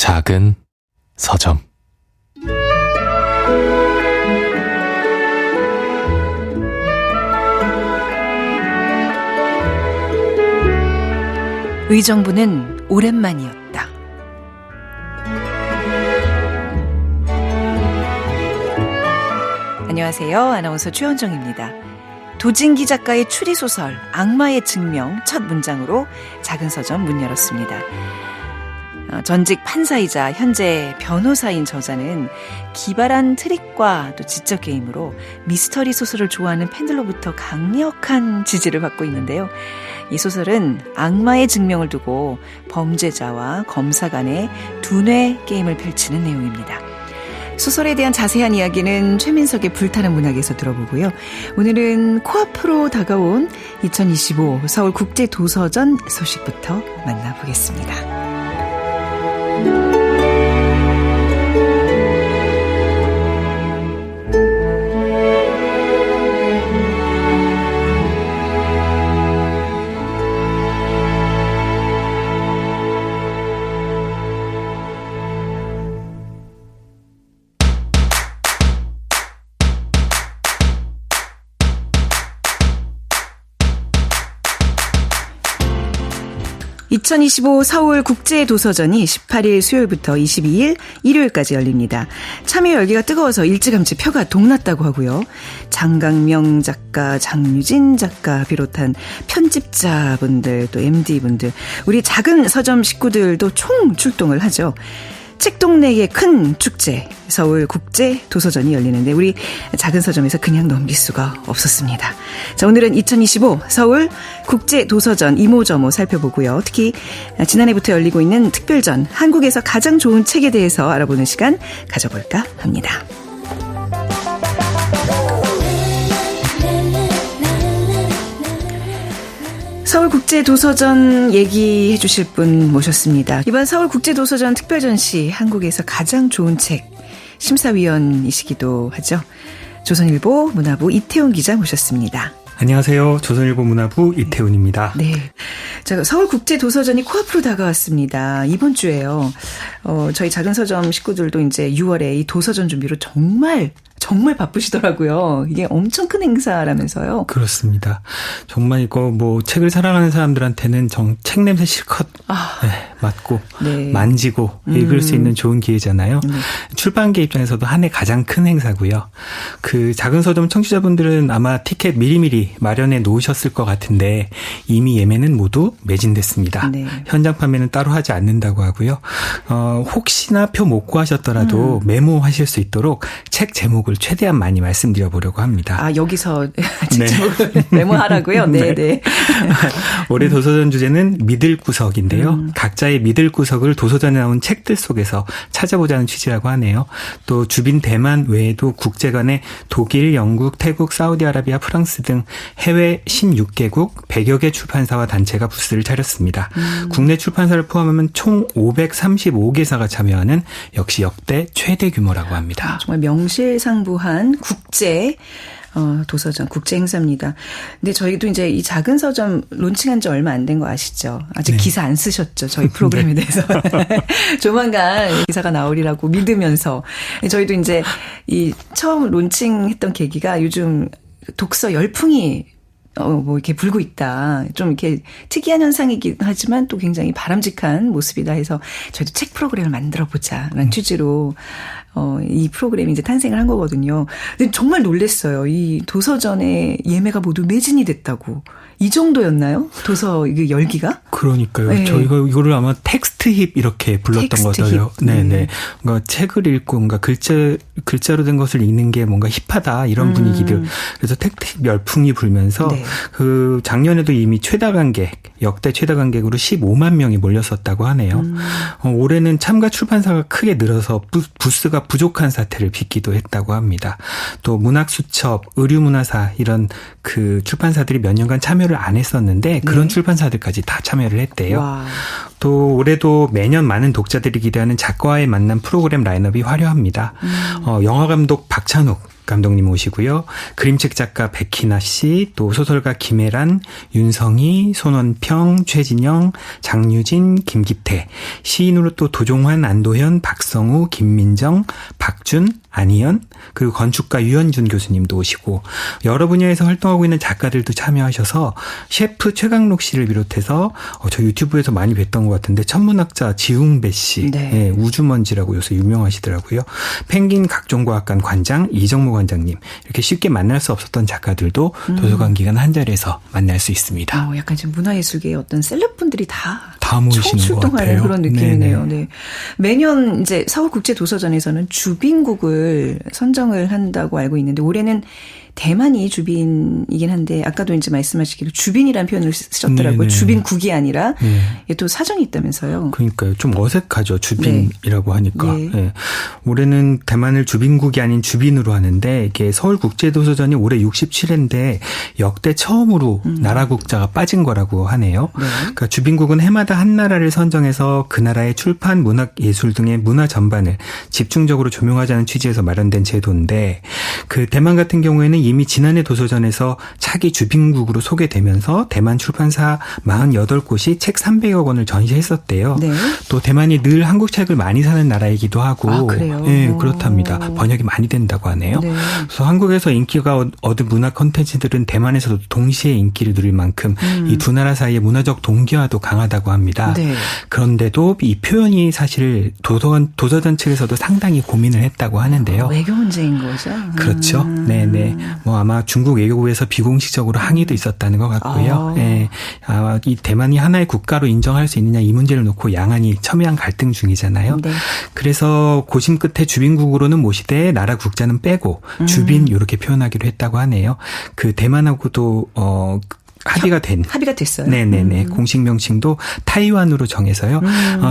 작은 서점. 의정부는 오랜만이었다. 안녕하세요. 아나운서 최현정입니다. 도진기 작가의 추리소설 악마의 증명 첫 문장으로 작은 서점 문 열었습니다. 전직 판사이자 현재 변호사인 저자는 기발한 트릭과 또 지적 게임으로 미스터리 소설을 좋아하는 팬들로부터 강력한 지지를 받고 있는데요. 이 소설은 악마의 증명을 두고 범죄자와 검사 간의 두뇌 게임을 펼치는 내용입니다. 소설에 대한 자세한 이야기는 최민석의 불타는 문학에서 들어보고요. 오늘은 코앞으로 다가온 2025 서울국제도서전 소식부터 만나보겠습니다. 2025 서울국제도서전이 18일 수요일부터 22일 일요일까지 열립니다. 참여 열기가 뜨거워서 일찌감치 표가 동났다고 하고요. 장강명 작가, 장유진 작가 비롯한 편집자분들 또 MD분들 우리 작은 서점 식구들도 총 출동을 하죠. 책동네의 큰 축제 서울국제도서전이 열리는데 우리 작은 서점에서 그냥 넘길 수가 없었습니다. 자, 오늘은 2025 서울국제도서전 이모저모 살펴보고요. 특히 지난해부터 열리고 있는 특별전 한국에서 가장 좋은 책에 대해서 알아보는 시간 가져볼까 합니다. 서울국제도서전 얘기해 주실 분 모셨습니다. 이번 서울국제도서전 특별전시 한국에서 가장 좋은 책 심사위원이시기도 하죠. 조선일보 문화부 이태훈 기자 모셨습니다. 안녕하세요. 조선일보 문화부 이태훈입니다. 네. 자, 서울국제도서전이 코앞으로 다가왔습니다. 이번 주에요. 저희 작은 서점 식구들도 이제 6월에 이 도서전 준비로 정말 바쁘시더라고요. 이게 엄청 큰 행사라면서요. 그렇습니다. 정말 이거 뭐 책을 사랑하는 사람들한테는 책 냄새 실컷 맡고 네. 만지고 읽을 수 있는 좋은 기회잖아요. 출판계 입장에서도 한 해 가장 큰 행사고요. 그 작은 서점 청취자분들은 아마 티켓 미리미리 마련해 놓으셨을 것 같은데 이미 예매는 모두 매진됐습니다. 네. 현장 판매는 따로 하지 않는다고 하고요. 혹시나 표 못 구하셨더라도 메모하실 수 있도록 책 제목을 최대한 많이 말씀드려 보려고 합니다. 아, 여기서 책 제목을 메모하라고요? 네. 네. 올해 도서전 주제는 믿을 구석인데요. 각자의 믿을 구석을 도서전에 나온 책들 속에서 찾아보자는 취지라고 하네요. 또 주빈 대만 외에도 국제 간의 독일, 영국, 태국, 사우디아라비아, 프랑스 등 해외 16개국 100여 개 출판사와 단체가 부스를 차렸습니다. 국내 출판사를 포함하면 총 535개사가 참여하는 역시 역대 최대 규모라고 합니다. 정말 명실상부한 국제 도서전 국제 행사입니다. 근데 저희도 이제 이 작은 서점 론칭한 지 얼마 안 된 거 아시죠? 아직 네. 기사 안 쓰셨죠? 저희 프로그램에 네. 대해서. 조만간 기사가 나오리라고 믿으면서 저희도 이제 이 처음 론칭했던 계기가 요즘 독서 열풍이 뭐 이렇게 불고 있다. 좀 이렇게 특이한 현상이긴 하지만 또 굉장히 바람직한 모습이다 해서 저희도 책 프로그램을 만들어 보자라는 취지로 이 프로그램이 이제 탄생을 한 거거든요. 근데 정말 놀랐어요. 이 도서전에 예매가 모두 매진이 됐다고. 이 정도였나요? 도서 이게 열기가? 그러니까요. 네. 저희가 이거를 아마 텍스트 힙 이렇게 불렀던 거죠. 네네. 뭔가 책을 읽고 뭔가 글자로 된 것을 읽는 게 뭔가 힙하다 이런 분위기들. 그래서 텍스트 힙 열풍이 불면서 네. 그 작년에도 이미 역대 최다 관객으로 15만 명이 몰렸었다고 하네요. 올해는 참가 출판사가 크게 늘어서 부스가 부족한 사태를 빚기도 했다고 합니다. 또 문학수첩, 의류문화사 이런 그 출판사들이 몇 년간 참여를 안 했었는데 그런 네. 출판사들까지 다 참여를 했대요. 와. 또 올해도 매년 많은 독자들이 기대하는 작가와의 만남 프로그램 라인업이 화려합니다. 영화감독 박찬욱 감독님 오시고요. 그림책 작가 백희나 씨, 또 소설가 김혜란, 윤성희, 손원평, 최진영, 장유진, 김기태, 시인으로 또 도종환, 안도현, 박성우, 김민정, 박준, 안희연, 그리고 건축가 유현준 교수님도 오시고 여러 분야에서 활동하고 있는 작가들도 참여하셔서 셰프 최강록 씨를 비롯해서 저 유튜브에서 많이 뵀던 것 같은데 천문학자 지웅배 씨, 네. 예, 우주먼지라고 요새 유명하시더라고요. 펭귄 각종과학관 관장 이정모 관장님, 이렇게 쉽게 만날 수 없었던 작가들도 도서관 기간 한 자리에서 만날 수 있습니다. 약간 지금 문화예술계의 어떤 셀럽분들이 다 모이시는 것 총출동하는 같아요. 그런 느낌이네요. 네네. 네. 매년 이제 서울국제도서전에서는 주빈국을 선정을 한다고 알고 있는데 올해는 대만이 주빈이긴 한데 아까도 이제 말씀하시기로 주빈이라는 표현을 쓰셨더라고요. 네네. 주빈국이 아니라 네. 또 사정이 있다면서요. 그러니까요. 좀 어색하죠. 주빈이라고 하니까. 예. 네. 올해는 대만을 주빈국이 아닌 주빈으로 하는데 이게 서울국제도서전이 올해 67회인데 역대 처음으로 나라 국자가 빠진 거라고 하네요. 네. 그러니까 주빈국은 해마다 한 나라를 선정해서 그 나라의 출판, 문학, 예술 등의 문화 전반을 집중적으로 조명하자는 취지에서 마련된 제도인데 그 대만 같은 경우에는 이미 지난해 도서전에서 차기 주빈국으로 소개되면서 대만 출판사 48곳이 책 300여 권을 전시했었대요. 네. 또 대만이 늘 한국 책을 많이 사는 나라이기도 하고, 아, 그래요? 네, 그렇답니다. 번역이 많이 된다고 하네요. 네. 그래서 한국에서 인기가 얻은 문화 콘텐츠들은 대만에서도 동시에 인기를 누릴 만큼 이 두 나라 사이의 문화적 동기화도 강하다고 합니다. 네. 그런데도 이 표현이 사실 도서전 측에서도 상당히 고민을 했다고 하는데요. 외교 문제인 거죠. 그렇죠. 네네. 뭐 아마 중국 외교부에서 비공식적으로 항의도 있었다는 것 같고요. 네. 아마 이 대만이 하나의 국가로 인정할 수 있느냐 이 문제를 놓고 양안이 첨예한 갈등 중이잖아요. 네. 그래서 고심 끝에 주빈국으로는 모시되 나라 국자는 빼고 주빈 이렇게 표현하기로 했다고 하네요. 그 대만하고도 합의가 됐어요. 네네네. 공식 명칭도 타이완으로 정해서요.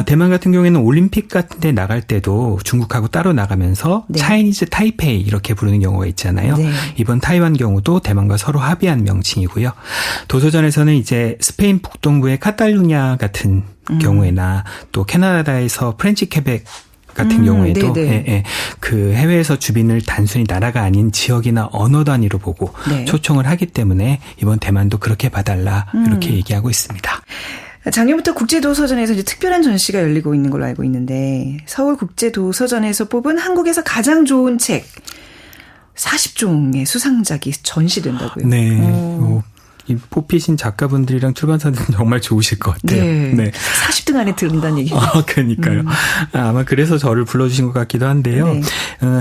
대만 같은 경우에는 올림픽 같은 데 나갈 때도 중국하고 따로 나가면서 네. 차이니즈 타이페이 이렇게 부르는 경우가 있잖아요. 네. 이번 타이완 경우도 대만과 서로 합의한 명칭이고요. 도서전에서는 이제 스페인 북동부의 카탈루냐 같은 경우에나 또 캐나다에서 프렌치 케벡 같은 경우에도 그 해외에서 주빈을 단순히 나라가 아닌 지역이나 언어 단위로 보고 네. 초청을 하기 때문에 이번 대만도 그렇게 봐달라 이렇게 얘기하고 있습니다. 작년부터 국제도서전에서 이제 특별한 전시가 열리고 있는 걸로 알고 있는데 서울국제도서전에서 뽑은 한국에서 가장 좋은 책 40종의 수상작이 전시된다고요. 네. 이 뽑히신 작가분들이랑 출판사들은 정말 좋으실 것 같아요. 네. 40등 안에 들은다는 얘기예요. 그러니까요. 아마 그래서 저를 불러주신 것 같기도 한데요. 네.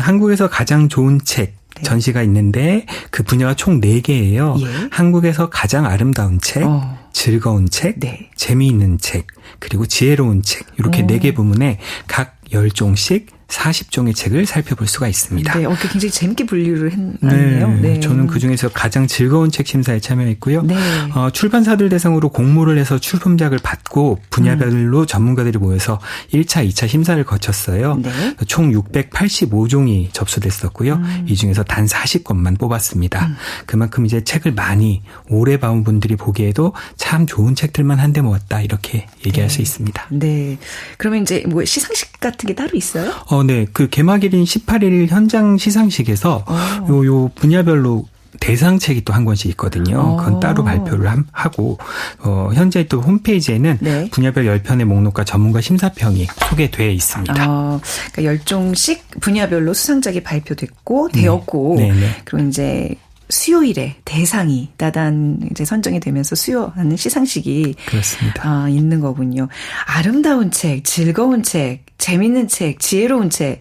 한국에서 가장 좋은 책 전시가 있는데 그 분야가 총 4개예요. 예. 한국에서 가장 아름다운 책, 즐거운 책, 네. 재미있는 책, 그리고 지혜로운 책 이렇게 4개 부문에 각 10종씩 40종의 책을 살펴볼 수가 있습니다. 네, 굉장히 재밌게 분류를 했네요. 네, 네. 저는 그중에서 가장 즐거운 책 심사에 참여했고요. 네. 출판사들 대상으로 공모를 해서 출품작을 받고 분야별로 전문가들이 모여서 1차, 2차 심사를 거쳤어요. 네. 총 685종이 접수됐었고요. 이 중에서 단 40권만 뽑았습니다. 그만큼 이제 책을 많이 오래 봐온 분들이 보기에도 참 좋은 책들만 한데 모았다 이렇게 얘기할 수 있습니다. 네. 그러면 이제 뭐 시상식 같은 게 따로 있어요? 네. 그 개막일인 18일 현장 시상식에서 요 분야별로 대상책이 또 한 권씩 있거든요. 그건 따로 발표를 하고 현재 또 홈페이지에는 네. 분야별 10편의 목록과 전문가 심사평이 소개되어 있습니다. 그러니까 10종씩 분야별로 수상작이 발표됐고 되었고 그리고 이제 수요일에 대상이 따단 이제 선정이 되면서 수여하는 시상식이 그렇습니다. 있는 거군요. 아름다운 책, 즐거운 책, 재밌는 책, 지혜로운 책.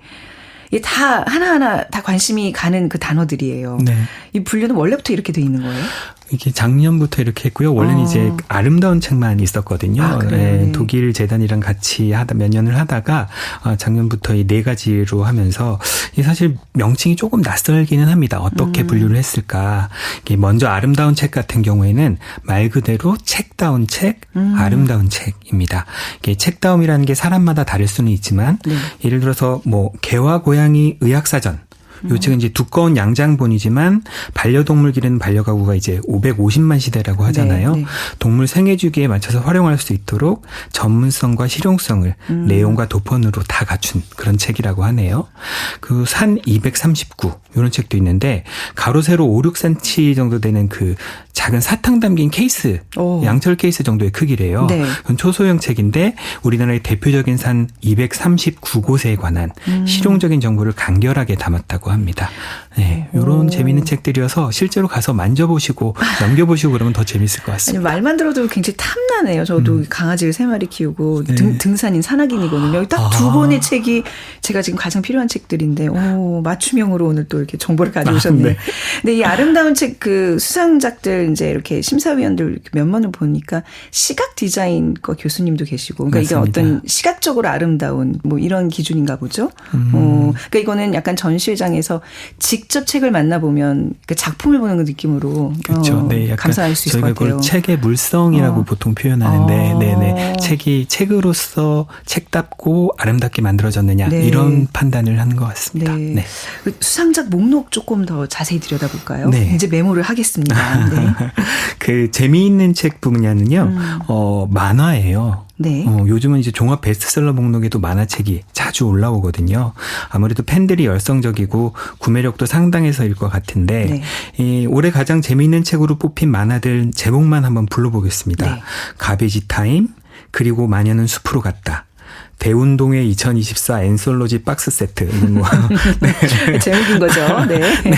이게 다 하나하나 다 관심이 가는 그 단어들이에요. 네. 이 분류는 원래부터 이렇게 돼 있는 거예요? 이게 작년부터 이렇게 했고요. 원래는 이제 아름다운 책만 있었거든요. 네, 독일 재단이랑 같이 몇 년을 하다가 작년부터 이 4가지로 하면서 사실 명칭이 조금 낯설기는 합니다. 어떻게 분류를 했을까. 먼저 아름다운 책 같은 경우에는 말 그대로 책다운 책, 아름다운 책입니다. 이게 책다움이라는 게 사람마다 다를 수는 있지만 예를 들어서 뭐 개와 고양이 의학사전 이 책은 이제 두꺼운 양장본이지만 반려동물 기르는 반려가구가 이제 550만 시대라고 하잖아요. 네, 네. 동물 생애 주기에 맞춰서 활용할 수 있도록 전문성과 실용성을 내용과 도폰으로 다 갖춘 그런 책이라고 하네요. 그 산 239 이런 책도 있는데 가로 세로 5, 6cm 정도 되는 그 작은 사탕 담긴 케이스, 양철 케이스 정도의 크기래요. 네. 그건 초소형 책인데 우리나라의 대표적인 산 239곳에 관한 실용적인 정보를 간결하게 담았다고 합니다. 네, 이런 재미있는 책들이어서 실제로 가서 만져보시고 넘겨보시고 그러면 더 재밌을 것 같습니다. 아니, 말만 들어도 굉장히 탐나네요. 저도 강아지를 3마리 키우고 네. 등산인 산악인이거든요. 딱 두 권의 책이 제가 지금 가장 필요한 책들인데 맞춤형으로 오늘 또 이렇게 정보를 가져오셨네요. 네. 근데 이 아름다운 책 그 수상작들 이제 이렇게 심사위원들 이렇게 면면을 보니까 시각 디자인과 교수님도 계시고, 그러니까 맞습니다. 이게 어떤 시각적으로 아름다운 뭐 이런 기준인가 보죠. 그러니까 이거는 약간 전시회장에서 직접 책을 만나보면 그 작품을 보는 그 느낌으로 그렇죠. 네, 약간 감상할 수 있을 것 같아요. 저희가 책의 물성이라고 보통 표현하는데, 네네, 책이 책으로서 책답고 아름답게 만들어졌느냐 네. 이런 판단을 하는 것 같습니다. 네. 네. 수상작 목록 조금 더 자세히 들여다볼까요? 네. 이제 메모를 하겠습니다. 네. 그 재미있는 책 분야는요, 만화예요. 네. 요즘은 이제 종합 베스트셀러 목록에도 만화책이 자주 올라오거든요. 아무래도 팬들이 열성적이고 구매력도 상당해서일 것 같은데 네. 올해 가장 재미있는 책으로 뽑힌 만화들 제목만 한번 불러보겠습니다. 네. 가베지 타임, 그리고 마녀는 숲으로 갔다. 대운동회 2024 엔솔로지 박스 세트. 뭐. 네. 제목인 거죠. 네. 네.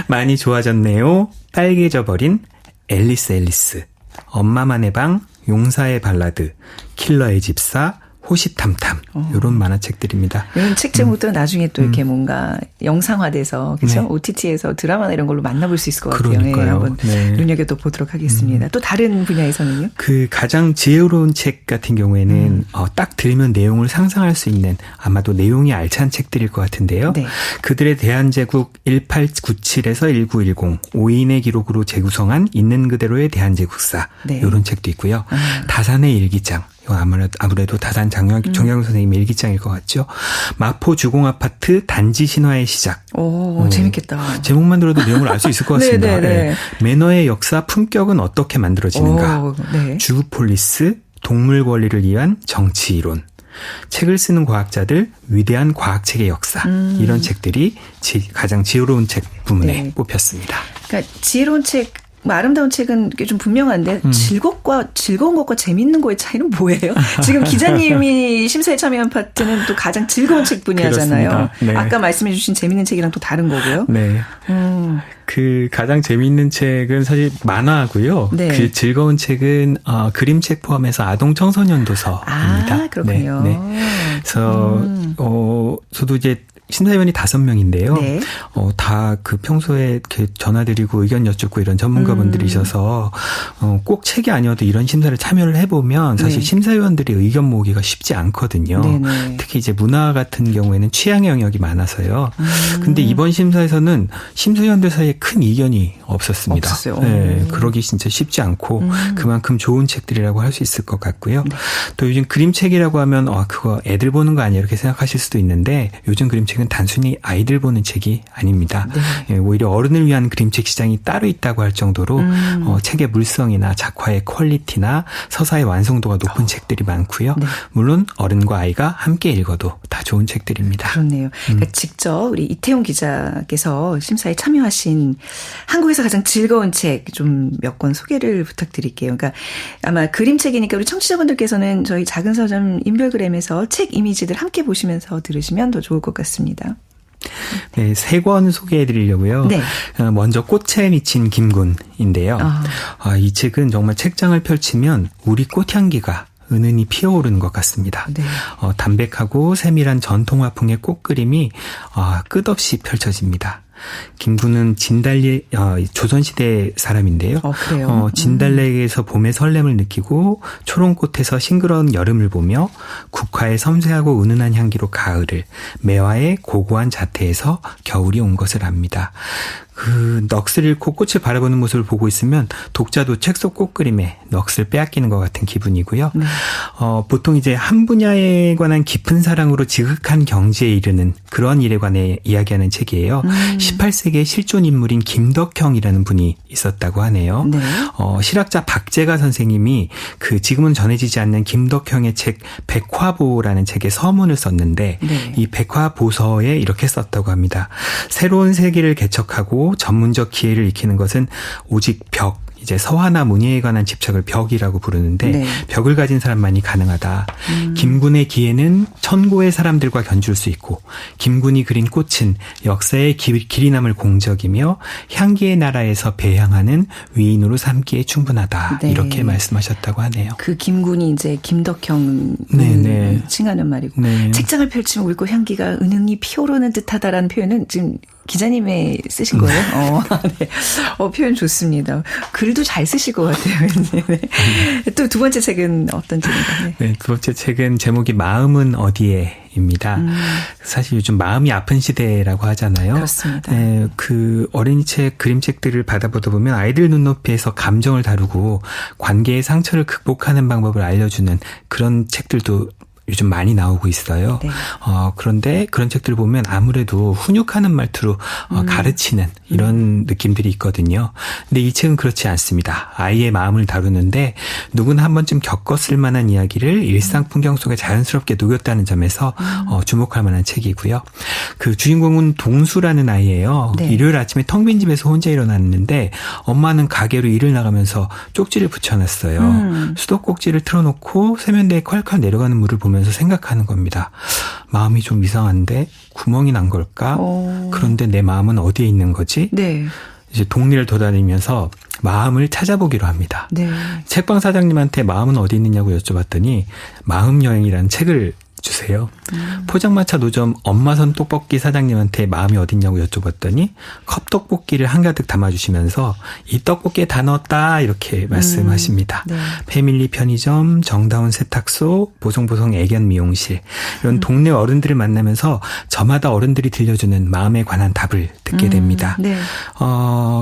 많이 좋아졌네요. 빨개져 버린 앨리스. 엄마만의 방, 용사의 발라드, 킬러의 집사, 호시탐탐 이런 만화책들입니다. 이런 책 제목들은 나중에 또 이렇게 뭔가 영상화돼서 그렇죠? 네. OTT에서 드라마나 이런 걸로 만나볼 수 있을 것 같아요. 그러니까요. 네, 한번 네. 눈여겨 보도록 하겠습니다. 또 다른 분야에서는요? 그 가장 지혜로운 책 같은 경우에는 딱 들으면 내용을 상상할 수 있는 아마도 내용이 알찬 책들일 것 같은데요. 네. 그들의 대한제국 1897에서 1910 5인의 기록으로 재구성한 있는 그대로의 대한제국사 네. 이런 책도 있고요. 다산의 일기장. 아무래도 다산 정약용 선생님의 일기장일 것 같죠. 마포 주공아파트 단지 신화의 시작. 오, 재밌겠다. 제목만 들어도 내용을 알 수 있을 것 같습니다. 네. 매너의 역사, 품격은 어떻게 만들어지는가. 네. 주폴리스, 동물 권리를 위한 정치 이론. 책을 쓰는 과학자들, 위대한 과학책의 역사. 이런 책들이 가장 지혜로운 책 부문에 네. 뽑혔습니다. 그러니까 지혜로운 책. 아름다운 책은 좀 분명한데 즐거운 것과 재밌는 거의 차이는 뭐예요? 지금 기자님이 심사에 참여한 파트는 또 가장 즐거운 책 분야잖아요. 네. 아까 말씀해 주신 재밌는 책이랑 또 다른 거고요. 네. 그 가장 재미있는 책은 사실 만화고요. 네. 그 즐거운 책은 그림책 포함해서 아동 청소년 도서입니다. 아, 그렇군요. 네. 그래서 저도 이제 심사위원이 5명인데요. 네. 다 그 평소에 이렇게 전화드리고 의견 여쭙고 이런 전문가분들이셔서 꼭 책이 아니어도 이런 심사를 참여를 해보면 사실 네. 심사위원들이 의견 모으기가 쉽지 않거든요. 네네. 특히 이제 문화 같은 경우에는 취향의 영역이 많아서요. 근데 이번 심사에서는 심사위원들 사이에 큰 이견이 없었습니다. 없었어요. 네, 그러기 진짜 쉽지 않고 그만큼 좋은 책들이라고 할 수 있을 것 같고요. 네. 또 요즘 그림책이라고 하면 그거 애들 보는 거 아니야 이렇게 생각하실 수도 있는데 요즘 그림책은 단순히 아이들 보는 책이 아닙니다. 네. 오히려 어른을 위한 그림책 시장이 따로 있다고 할 정도로 책의 물성이나 작화의 퀄리티나 서사의 완성도가 높은 책들이 많고요. 네. 물론 어른과 아이가 함께 읽어도 다 좋은 책들입니다. 그렇네요. 그러니까 직접 우리 이태용 기자께서 심사에 참여하신 한국에서 가장 즐거운 책 좀 몇 권 소개를 부탁드릴게요. 그러니까 아마 그림책이니까 우리 청취자분들께서는 저희 작은 서점 인별그램에서 책 이미지들 함께 보시면서 들으시면 더 좋을 것 같습니다. 네, 3권 소개해 드리려고요. 네. 먼저 꽃에 미친 김군인데요. 이 책은 정말 책장을 펼치면 우리 꽃향기가 은은히 피어오르는 것 같습니다. 네. 담백하고 세밀한 전통화풍의 꽃그림이 끝없이 펼쳐집니다. 김군은 진달래 조선시대 사람인데요. 그래요? 진달래에서 봄의 설렘을 느끼고 초롱꽃에서 싱그러운 여름을 보며 국화의 섬세하고 은은한 향기로 가을을, 매화의 고고한 자태에서 겨울이 온 것을 압니다. 그 넋을 잃고 꽃을 바라보는 모습을 보고 있으면 독자도 책 속 꽃그림에 넋을 빼앗기는 것 같은 기분이고요. 네. 보통 이제 한 분야에 관한 깊은 사랑으로 지극한 경지에 이르는 그런 일에 관해 이야기하는 책이에요. 18세기의 실존 인물인 김덕형이라는 분이 있었다고 하네요. 네. 실학자 박재가 선생님이 그 지금은 전해지지 않는 김덕형의 책 백화보라는 책에 서문을 썼는데 네. 이 백화보서에 이렇게 썼다고 합니다. 새로운 세계를 개척하고 전문적 기회를 익히는 것은 오직 이제 서화나 문예에 관한 집착을 벽이라고 부르는데 네. 벽을 가진 사람만이 가능하다. 김군의 기회는 천고의 사람들과 견줄 수 있고 김군이 그린 꽃은 역사의 길이 남을 공적이며 향기의 나라에서 배향하는 위인으로 삼기에 충분하다. 네. 이렇게 말씀하셨다고 하네요. 그 김군이 이제 김덕형을 네. 칭하는 말이고 네. 책장을 펼치면 울고 향기가 은은히 피어오르는 듯하다라는 표현은 지금 기자님이 쓰신 거예요? 네. 표현 좋습니다. 글도 잘 쓰실 것 같아요. 네. 또 두 번째 책은 어떤 책인가요? 네, 두 번째 책은 제목이 마음은 어디에입니다. 사실 요즘 마음이 아픈 시대라고 하잖아요. 그렇습니다. 네, 그 어린이책, 그림책들을 받아보다 보면 아이들 눈높이에서 감정을 다루고 관계의 상처를 극복하는 방법을 알려주는 그런 책들도 요즘 많이 나오고 있어요. 네. 그런데 그런 책들을 보면 아무래도 훈육하는 말투로 가르치는 이런 느낌들이 있거든요. 근데 이 책은 그렇지 않습니다. 아이의 마음을 다루는데 누구나 한 번쯤 겪었을 만한 이야기를 일상 풍경 속에 자연스럽게 녹였다는 점에서 주목할 만한 책이고요. 그 주인공은 동수라는 아이예요. 네. 일요일 아침에 텅 빈 집에서 혼자 일어났는데 엄마는 가게로 일을 나가면서 쪽지를 붙여놨어요. 수도꼭지를 틀어놓고 세면대에 콸콸 내려가는 물을 보면서 생각하는 겁니다. 마음이 좀 이상한데 구멍이 난 걸까? 그런데 내 마음은 어디에 있는 거지? 네. 이제 동네를 돌아다니면서 마음을 찾아보기로 합니다. 네. 책방 사장님한테 마음은 어디 있느냐고 여쭤봤더니 마음여행이라는 책을 주세요. 포장마차 노점 엄마선 떡볶이 사장님한테 마음이 어딨냐고 여쭤봤더니 컵떡볶이를 한가득 담아주시면서 이 떡볶이에 다 넣었다 이렇게 말씀하십니다. 네. 패밀리 편의점, 정다운 세탁소, 보송보송 애견 미용실 이런 동네 어른들을 만나면서 저마다 어른들이 들려주는 마음에 관한 답을 듣게 됩니다. 네.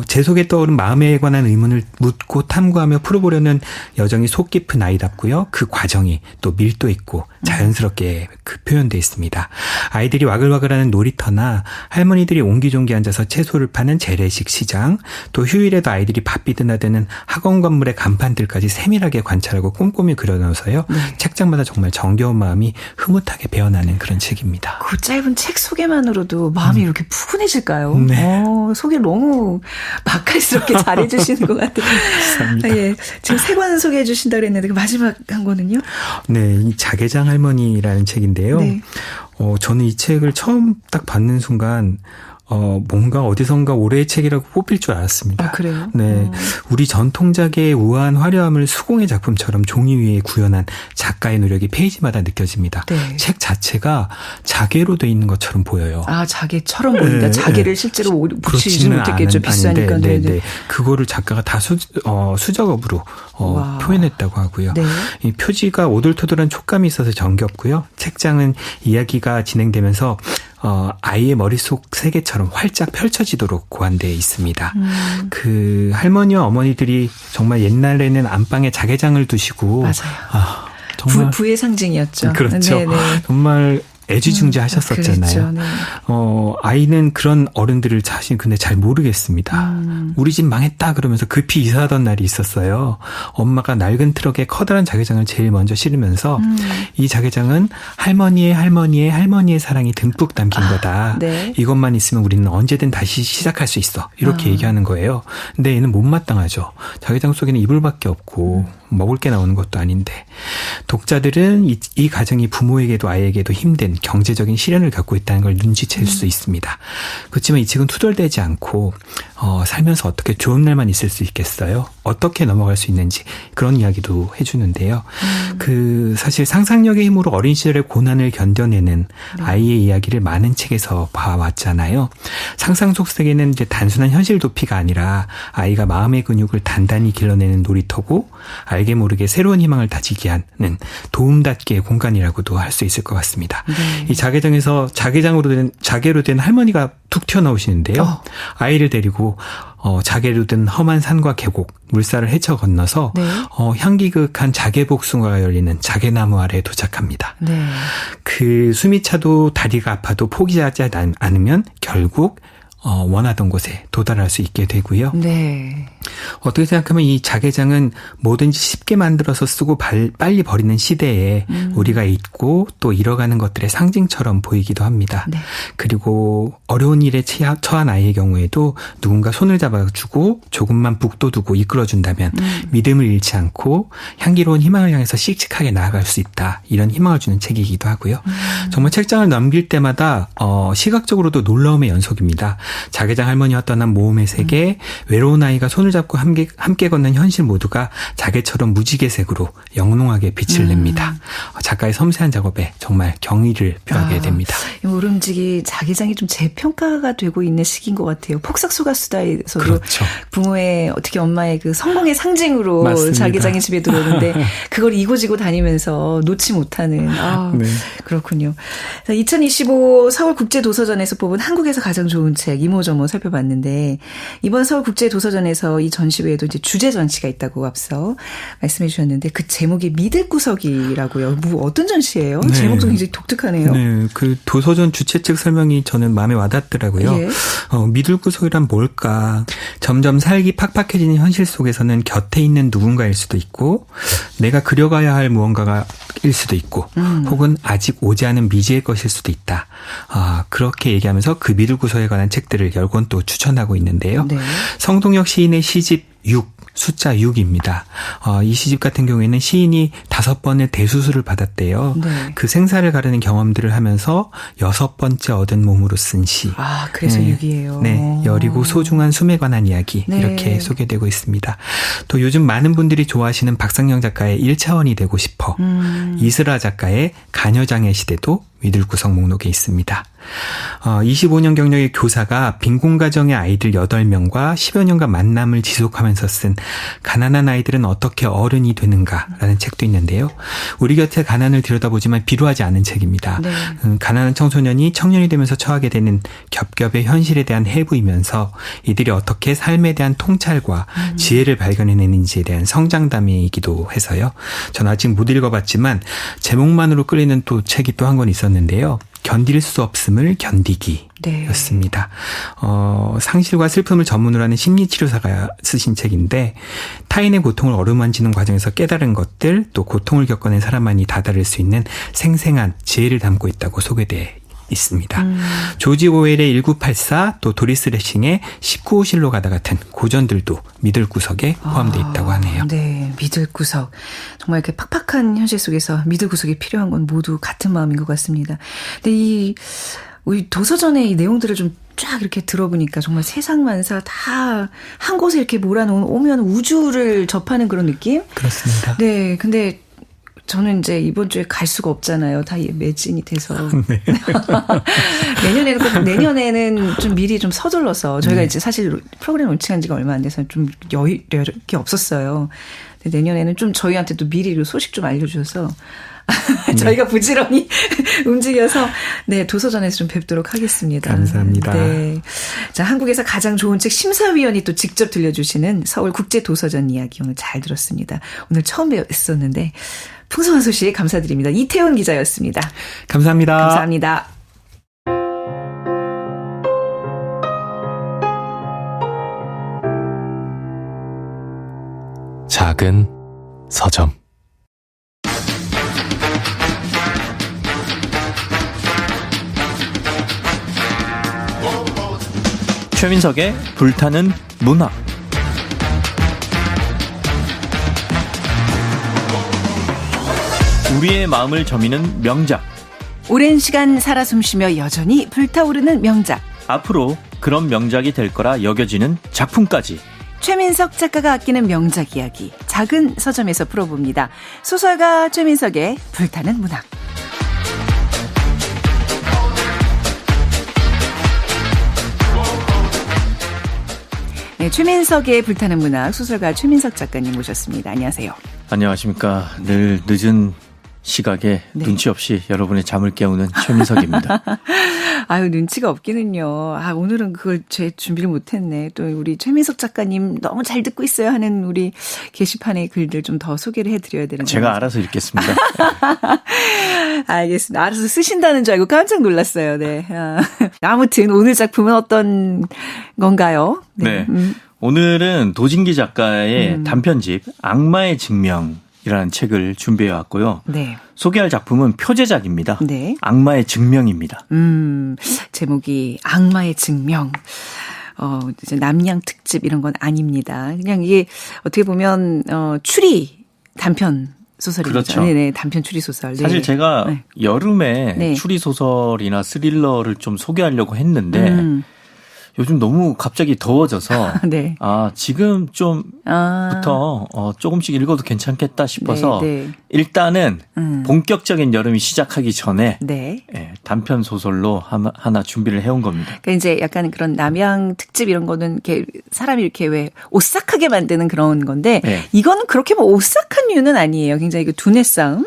제 속에 떠오른 마음에 관한 의문을 묻고 탐구하며 풀어보려는 여정이 속 깊은 아이답고요. 그 과정이 또 밀도 있고 자연스럽게 그 표현되어 있습니다. 아이들이 와글와글하는 놀이터나 할머니들이 옹기종기 앉아서 채소를 파는 재래식 시장, 또 휴일에도 아이들이 바삐 드나드는 학원 건물의 간판들까지 세밀하게 관찰하고 꼼꼼히 그려넣어서요. 네. 책장마다 정말 정겨운 마음이 흐뭇하게 배어나는 그런 책입니다. 그 짧은 책 소개만으로도 마음이 이렇게 푸근해질까요? 네. 소개 너무 맛깔스럽게 잘해주시는 것 같아요. 감사합니다. 예, 지금 세 권 소개해 주신다고 그랬는데 그 마지막 한 권은요? 네, 이 자개장 할머니라는 책인데요. 네. 저는 이 책을 처음 딱 받는 순간 뭔가 어디선가 올해의 책이라고 뽑힐 줄 알았습니다. 아, 그래요? 네. 우리 전통작의 우아한 화려함을 수공의 작품처럼 종이 위에 구현한 작가의 노력이 페이지마다 느껴집니다. 네. 책 자체가 자개로 돼 있는 것처럼 보여요. 아, 자개처럼 보인다. 네, 자개를 네. 실제로 붙이지 그렇지는 못했겠죠. 비싸니까. 네, 네. 그거를 작가가 다 수작업으로 표현했다고 하고요. 네. 이 표지가 오돌토돌한 촉감이 있어서 정겹고요. 책장은 이야기가 진행되면서 아이의 머릿속 세계처럼 활짝 펼쳐지도록 고안되어 있습니다. 그 할머니와 어머니들이 정말 옛날에는 안방에 자개장을 두시고 맞아요. 정말 부의 상징이었죠. 그렇죠. 네네. 정말 애지중지하셨었잖아요. 네. 아이는 그런 어른들을 자신 근데 잘 모르겠습니다. 우리 집 망했다 그러면서 급히 이사하던 날이 있었어요. 엄마가 낡은 트럭에 커다란 자개장을 제일 먼저 실으면서 이 자개장은 할머니의 사랑이 듬뿍 담긴 거다. 네. 이것만 있으면 우리는 언제든 다시 시작할 수 있어. 이렇게 얘기하는 거예요. 근데 얘는 못마땅하죠. 자개장 속에는 이불밖에 없고 먹을 게 나오는 것도 아닌데 독자들은 이 가정이 부모에게도 아이에게도 힘든 경제적인 시련을 겪고 있다는 걸 눈치챌 수 있습니다. 그렇지만 이 책은 투덜대지 않고 살면서 어떻게 좋은 날만 있을 수 있겠어요? 어떻게 넘어갈 수 있는지 그런 이야기도 해주는데요. 사실 상상력의 힘으로 어린 시절의 고난을 견뎌내는 아이의 이야기를 많은 책에서 봐왔잖아요. 상상 속 세계는 이제 단순한 현실 도피가 아니라 아이가 마음의 근육을 단단히 길러내는 놀이터고 알게 모르게 새로운 희망을 다지게 하는 도움닫기의 공간이라고도 할 수 있을 것 같습니다. 네. 이 자개장에서 자개로 된 할머니가 툭 튀어나오시는데요. 아이를 데리고 자개로 든 험한 산과 계곡, 물살을 헤쳐 건너서 네. 향기극한 자개복숭아가 열리는 자개나무 아래에 도착합니다. 네. 그 숨이 차도 다리가 아파도 포기하지 않으면 결국 원하던 곳에 도달할 수 있게 되고요. 네. 어떻게 생각하면 이 자개장은 뭐든지 쉽게 만들어서 쓰고 빨리 버리는 시대에 우리가 잊고 또 잃어가는 것들의 상징처럼 보이기도 합니다. 네. 그리고 어려운 일에 처한 아이의 경우에도 누군가 손을 잡아주고 조금만 북돋우고 이끌어준다면 믿음을 잃지 않고 향기로운 희망을 향해서 씩씩하게 나아갈 수 있다. 이런 희망을 주는 책이기도 하고요. 정말 책장을 넘길 때마다 시각적으로도 놀라움의 연속입니다. 자개장 할머니와 떠난 모험의 세계, 외로운 아이가 손을 잡고 함께 걷는 현실 모두가 자개처럼 무지개색으로 영롱하게 빛을 냅니다. 작가의 섬세한 작업에 정말 경의를 표하게 됩니다. 모름지기 자개장이 좀 재평가가 되고 있는 시기인 것 같아요. 폭삭소가수다에서도 그렇죠. 부모의 어떻게 엄마의 그 성공의 상징으로 맞습니다. 자개장이 집에 들어오는데 그걸 이고지고 다니면서 놓지 못하는. 네. 그렇군요. 2025 서울국제도서전에서 뽑은 한국에서 가장 좋은 책 이모저모 살펴봤는데 이번 서울국제도서전에서 이 전시 외에도 이제 주제 전시가 있다고 앞서 말씀해 주셨는데 그 제목이 믿을구석이라고요. 어떤 전시예요? 네. 제목도 굉장히 독특하네요. 네, 그 도서전 주최 측 설명이 저는 마음에 와닿더라고요. 예. 믿을구석이란 뭘까? 점점 살기 팍팍해지는 현실 속에서는 곁에 있는 누군가일 수도 있고 내가 그려가야 할 무언가가 일 수도 있고 혹은 아직 오지 않은 미지의 것일 수도 있다. 그렇게 얘기하면서 그 믿을구석에 관한 책들을 10권 또 추천하고 있는데요. 네. 성동혁 시인의 시집 6, 숫자 6입니다. 이 시집 같은 경우에는 시인이 5번의 대수술을 받았대요. 네. 그 생사를 가르는 경험들을 하면서 6번째 얻은 몸으로 쓴 시. 그래서 6이에요. 네, 여리고 소중한 숨에 관한 이야기 네. 이렇게 소개되고 있습니다. 또 요즘 많은 분들이 좋아하시는 박상영 작가의 1차원이 되고 싶어. 이슬아 작가의 가녀장의 시대도 믿을구석 목록에 있습니다. 25년 경력의 교사가 빈곤 가정의 아이들 8명과 10여 년간 만남을 지속하면서 쓴 가난한 아이들은 어떻게 어른이 되는가라는 책도 있는데요. 우리 곁에 가난을 들여다보지만 비루하지 않은 책입니다. 네. 가난한 청소년이 청년이 되면서 처하게 되는 겹겹의 현실에 대한 해부이면서 이들이 어떻게 삶에 대한 통찰과 지혜를 발견해내는지에 대한 성장담이기도 해서요. 전 아직 못 읽어봤지만 제목만으로 끌리는 또 책이 또 한 권 있었는데요. 견딜 수 없음을 견디기 였습니다. 상실과 슬픔을 전문으로 하는 심리치료사가 쓰신 책인데 타인의 고통을 어루만지는 과정에서 깨달은 것들 또 고통을 겪어낸 사람만이 다다를 수 있는 생생한 지혜를 담고 있다고 소개돼 있습니다. 조지 오웰의 1984 또 도리스 레싱의 19호실로 가다 같은 고전들도 믿을구석에 포함되어 있다고 하네요. 네, 믿을구석. 정말 이렇게 팍팍한 현실 속에서 믿을구석이 필요한 건 모두 같은 마음인 것 같습니다. 근데 우리 도서전의 이 내용들을 좀 쫙 이렇게 들어보니까 정말 세상 만사 다 한 곳에 이렇게 몰아놓은 오면 우주를 접하는 그런 느낌? 그렇습니다. 네, 근데 저는 이제 이번 주에 갈 수가 없잖아요. 다 매진이 돼서. 네. 내년에는 좀 미리 좀 서둘러서 저희가 이제 사실 프로그램 론칭한 지가 얼마 안 돼서 좀 여유가 없었어요. 근데 내년에는 좀 저희한테도 미리 소식 좀 알려주셔서 저희가 부지런히 움직여서 도서전에서 좀 뵙도록 하겠습니다. 감사합니다. 네. 자, 한국에서 가장 좋은 책 심사위원이 또 직접 들려주시는 서울국제도서전 이야기 오늘 잘 들었습니다. 오늘 처음 뵀었는데 풍성한 소식 감사드립니다. 이태훈 기자였습니다. 감사합니다. 감사합니다. 작은 서점 최민석의 불타는 문학. 우리의 마음을 저미는 명작. 오랜 시간 살아 숨쉬며 여전히 불타오르는 명작. 앞으로 그런 명작이 될 거라 여겨지는 작품까지. 최민석 작가가 아끼는 명작 이야기 작은 서점에서 풀어봅니다. 소설가 최민석의 불타는 문학. 네, 최민석의 불타는 문학 소설가 최민석 작가님 모셨습니다. 안녕하세요. 안녕하십니까. 늘 늦은 시각에 네. 눈치 없이 여러분의 잠을 깨우는 최민석입니다. 아유, 눈치가 없기는요. 오늘은 그걸 제 준비를 못했네. 또 우리 최민석 작가님 너무 잘 듣고 있어요 하는 우리 게시판의 글들 좀 더 소개를 해드려야 되는 제가 거죠. 알아서 읽겠습니다. 알겠습니다. 알아서 쓰신다는 줄 알고 깜짝 놀랐어요. 네. 아무튼 오늘 작품은 어떤 건가요? 네. 오늘은 도진기 작가의 단편집 악마의 증명이라는 책을 준비해 왔고요. 네. 소개할 작품은 표제작입니다. 네. 악마의 증명입니다. 제목이 악마의 증명. 이제 남양 특집 이런 건 아닙니다. 그냥 이게 어떻게 보면 추리 단편 소설입니다. 그렇죠. 네네, 단편 추리 소설. 네. 사실 제가 네. 여름에 네. 추리 소설이나 스릴러를 좀 소개하려고 했는데 요즘 너무 갑자기 더워져서 네. 지금 좀부터 조금씩 읽어도 괜찮겠다 싶어서 네, 네. 일단은 본격적인 여름이 시작하기 전에 네. 단편 소설로 하나 준비를 해온 겁니다. 그러니까 이제 약간 그런 남양 특집 이런 거는 이렇게 사람이 이렇게 왜 오싹하게 만드는 그런 건데 네. 이거는 그렇게 뭐 오싹한 류는 아니에요. 굉장히 그 두뇌 싸움.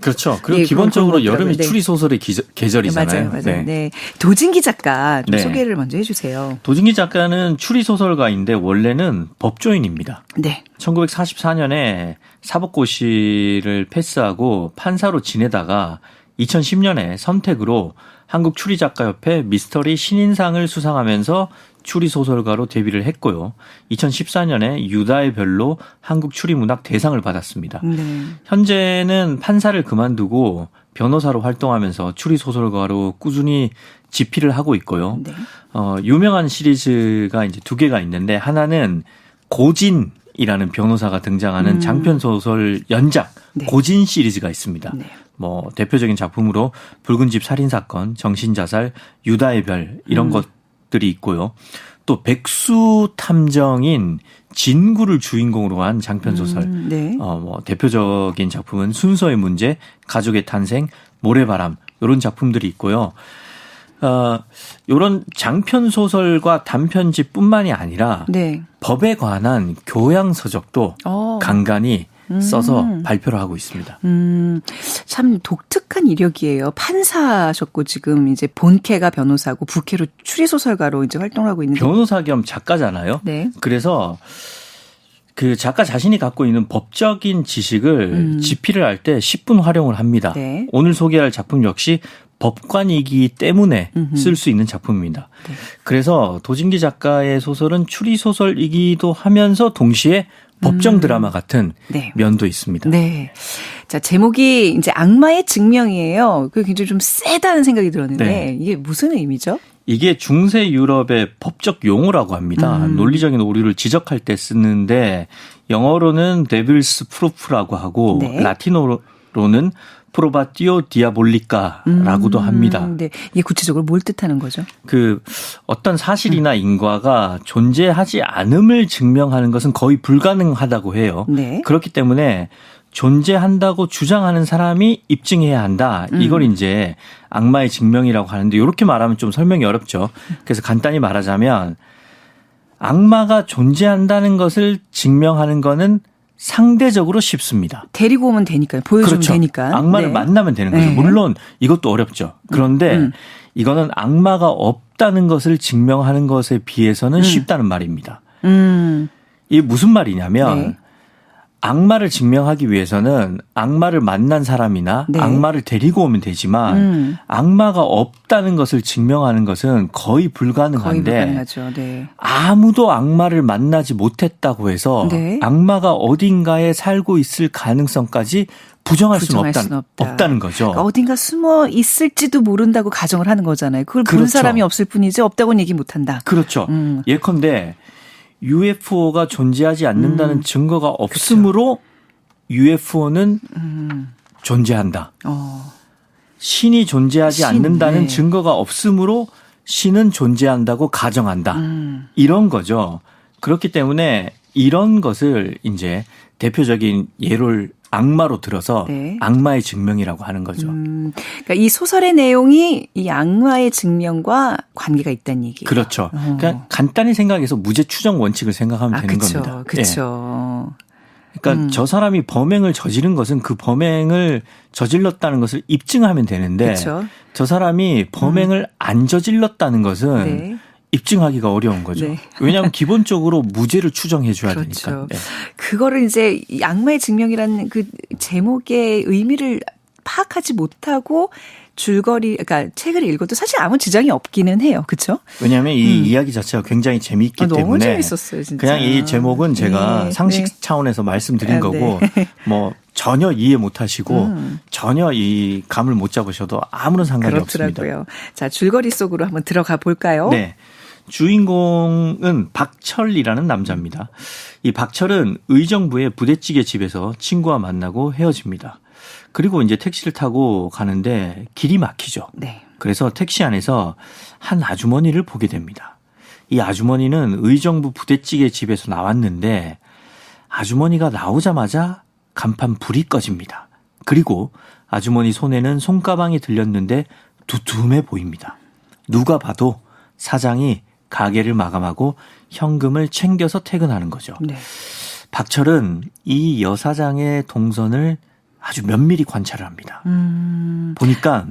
그렇죠. 그리고 예, 기본적으로 그런 여름이 네. 추리 소설의 계절이잖아요. 맞아요. 네. 도진기 작가 좀 네. 소개를 먼저 해주세요. 도진기 작가는 추리 소설가인데 원래는 법조인입니다. 네. 1944년에 사법고시를 패스하고 판사로 지내다가 2010년에 선택으로 한국추리작가협회 미스터리 신인상을 수상하면서 추리소설가로 데뷔를 했고요. 2014년에 유다의 별로 한국추리문학 대상을 받았습니다. 네. 현재는 판사를 그만두고 변호사로 활동하면서 추리소설가로 꾸준히 집필을 하고 있고요. 네. 유명한 시리즈가 이제 2개가 있는데 하나는 고진이라는 변호사가 등장하는 장편소설 연작 네. 고진 시리즈가 있습니다. 네. 뭐 대표적인 작품으로 붉은 집 살인사건, 정신자살, 유다의 별 이런 것들이 있고요. 또 백수 탐정인 진구를 주인공으로 한 장편소설. 네. 뭐 대표적인 작품은 순서의 문제, 가족의 탄생, 모래바람 이런 작품들이 있고요. 이런 장편 소설과 단편집뿐만이 아니라 네. 법에 관한 교양 서적도 간간히 써서 발표를 하고 있습니다. 참 독특한 이력이에요. 판사셨고 지금 이제 본캐가 변호사고 부캐로 추리소설가로 이제 활동하고 있는데 변호사 겸 작가잖아요. 네. 그래서 그 작가 자신이 갖고 있는 법적인 지식을 집필을 할 때 10분 활용을 합니다. 네. 오늘 소개할 작품 역시 법관이기 때문에 쓸 수 있는 작품입니다. 네. 그래서 도진기 작가의 소설은 추리소설이기도 하면서 동시에 법정 드라마 같은 네. 면도 있습니다. 네. 자, 제목이 이제 악마의 증명이에요. 그게 굉장히 좀 세다는 생각이 들었는데 네. 이게 무슨 의미죠? 이게 중세 유럽의 법적 용어라고 합니다. 논리적인 오류를 지적할 때 쓰는데 영어로는 데빌스 프루프라고 하고 네. 라틴어로는 프로바티오 디아볼리카라고도 합니다. 네. 이게 구체적으로 뭘 뜻하는 거죠? 그 어떤 사실이나 인과가 존재하지 않음을 증명하는 것은 거의 불가능하다고 해요. 네. 그렇기 때문에 존재한다고 주장하는 사람이 입증해야 한다. 이걸 이제 악마의 증명이라고 하는데 이렇게 말하면 좀 설명이 어렵죠. 그래서 간단히 말하자면 악마가 존재한다는 것을 증명하는 거는 상대적으로 쉽습니다. 데리고 오면 되니까요. 보여주면 그렇죠. 되니까. 악마를 네. 만나면 되는 거죠. 네. 물론 이것도 어렵죠. 그런데 이거는 악마가 없다는 것을 증명하는 것에 비해서는 쉽다는 말입니다. 이게 무슨 말이냐면 네. 악마를 증명하기 위해서는 악마를 만난 사람이나 네. 악마를 데리고 오면 되지만 악마가 없다는 것을 증명하는 것은 거의 거의 불가능한데 불가능하죠. 네. 아무도 악마를 만나지 못했다고 해서 네. 악마가 어딘가에 살고 있을 가능성까지 부정할 수는 없다는 거죠. 그러니까 어딘가 숨어 있을지도 모른다고 가정을 하는 거잖아요. 그걸 본 그렇죠. 사람이 없을 뿐이지 없다고는 얘기 못한다. 그렇죠. 예컨대 UFO가 존재하지 않는다는 증거가 없으므로 UFO는 존재한다. 신이 존재하지 않는다는 네. 증거가 없으므로 신은 존재한다고 가정한다. 이런 거죠. 그렇기 때문에 이런 것을 이제 대표적인 예를 악마로 들어서 네. 악마의 증명이라고 하는 거죠. 그러니까 이 소설의 내용이 이 악마의 증명과 관계가 있다는 얘기예요. 그렇죠. 그러니까 간단히 생각해서 무죄 추정 원칙을 생각하면 되는 그쵸, 겁니다. 그렇죠. 그러니까 저 사람이 범행을 저지른 것은 그 범행을 저질렀다는 것을 입증하면 되는데 그쵸. 저 사람이 범행을 안 저질렀다는 것은 네. 입증하기가 어려운 거죠. 네. 왜냐하면 기본적으로 무죄를 추정해 줘야 그렇죠. 되니까. 네. 그거를 이제 이 악마의 증명이라는 그 제목의 의미를 파악하지 못하고 그러니까 책을 읽어도 사실 아무 지장이 없기는 해요. 그렇죠? 왜냐하면 이 이야기 자체가 굉장히 재미있기 너무 때문에 재밌었어요, 진짜. 그냥 이 제목은 제가 네, 상식 네. 차원에서 말씀드린 아, 거고 네. 뭐 전혀 이해 못하시고 전혀 이 감을 못 잡으셔도 아무런 상관이 없습니다. 그렇더라고요. 자, 줄거리 속으로 한번 들어가 볼까요? 네. 주인공은 박철이라는 남자입니다. 이 박철은 의정부의 부대찌개 집에서 친구와 만나고 헤어집니다. 그리고 이제 택시를 타고 가는데 길이 막히죠. 네. 그래서 택시 안에서 한 아주머니를 보게 됩니다. 이 아주머니는 의정부 부대찌개 집에서 나왔는데 아주머니가 나오자마자 간판 불이 꺼집니다. 그리고 아주머니 손에는 손가방이 들렸는데 두툼해 보입니다. 누가 봐도 사장이 가게를 마감하고 현금을 챙겨서 퇴근하는 거죠. 네. 박철은 이 여사장의 동선을 아주 면밀히 관찰을 합니다. 보니까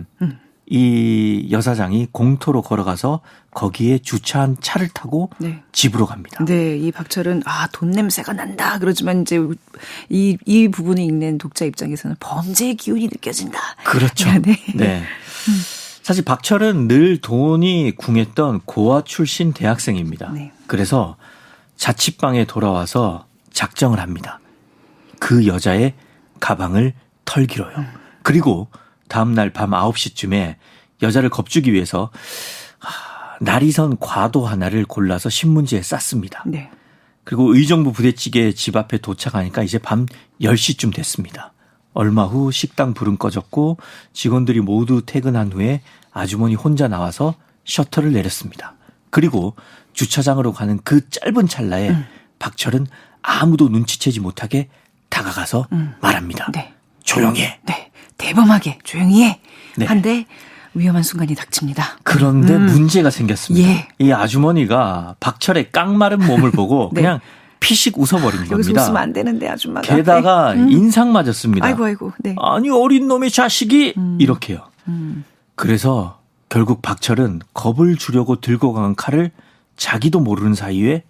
이 여사장이 공터로 걸어가서 거기에 주차한 차를 타고 네. 집으로 갑니다. 네, 이 박철은 돈 냄새가 난다. 그러지만 이제 이 부분을 읽는 독자 입장에서는 범죄의 기운이 느껴진다. 그렇죠. 네. 네. 사실 박철은 늘 돈이 궁했던 고아 출신 대학생입니다. 네. 그래서 자취방에 돌아와서 작정을 합니다. 그 여자의 가방을 털기로요. 그리고 다음날 밤 9시쯤에 여자를 겁주기 위해서 날이선 과도 하나를 골라서 신문지에 쌌습니다. 네. 그리고 의정부 부대찌개 집 앞에 도착하니까 이제 밤 10시쯤 됐습니다. 얼마 후 식당 불은 꺼졌고 직원들이 모두 퇴근한 후에 아주머니 혼자 나와서 셔터를 내렸습니다. 그리고 주차장으로 가는 그 짧은 찰나에 박철은 아무도 눈치채지 못하게 다가가서 말합니다. 네. 조용히 해. 네. 대범하게 조용히 해. 네. 한데 위험한 순간이 닥칩니다. 그런데 문제가 생겼습니다. 예. 이 아주머니가 박철의 깡마른 몸을 보고 네. 그냥 피식 웃어버린 겁니다. 여기서 웃으면 안 되는데 아줌마가. 게다가 인상 맞았습니다. 아이고. 네. 아니 어린 놈의 자식이 이렇게요. 그래서 결국 박철은 겁을 주려고 들고 간 칼을 자기도 모르는 사이에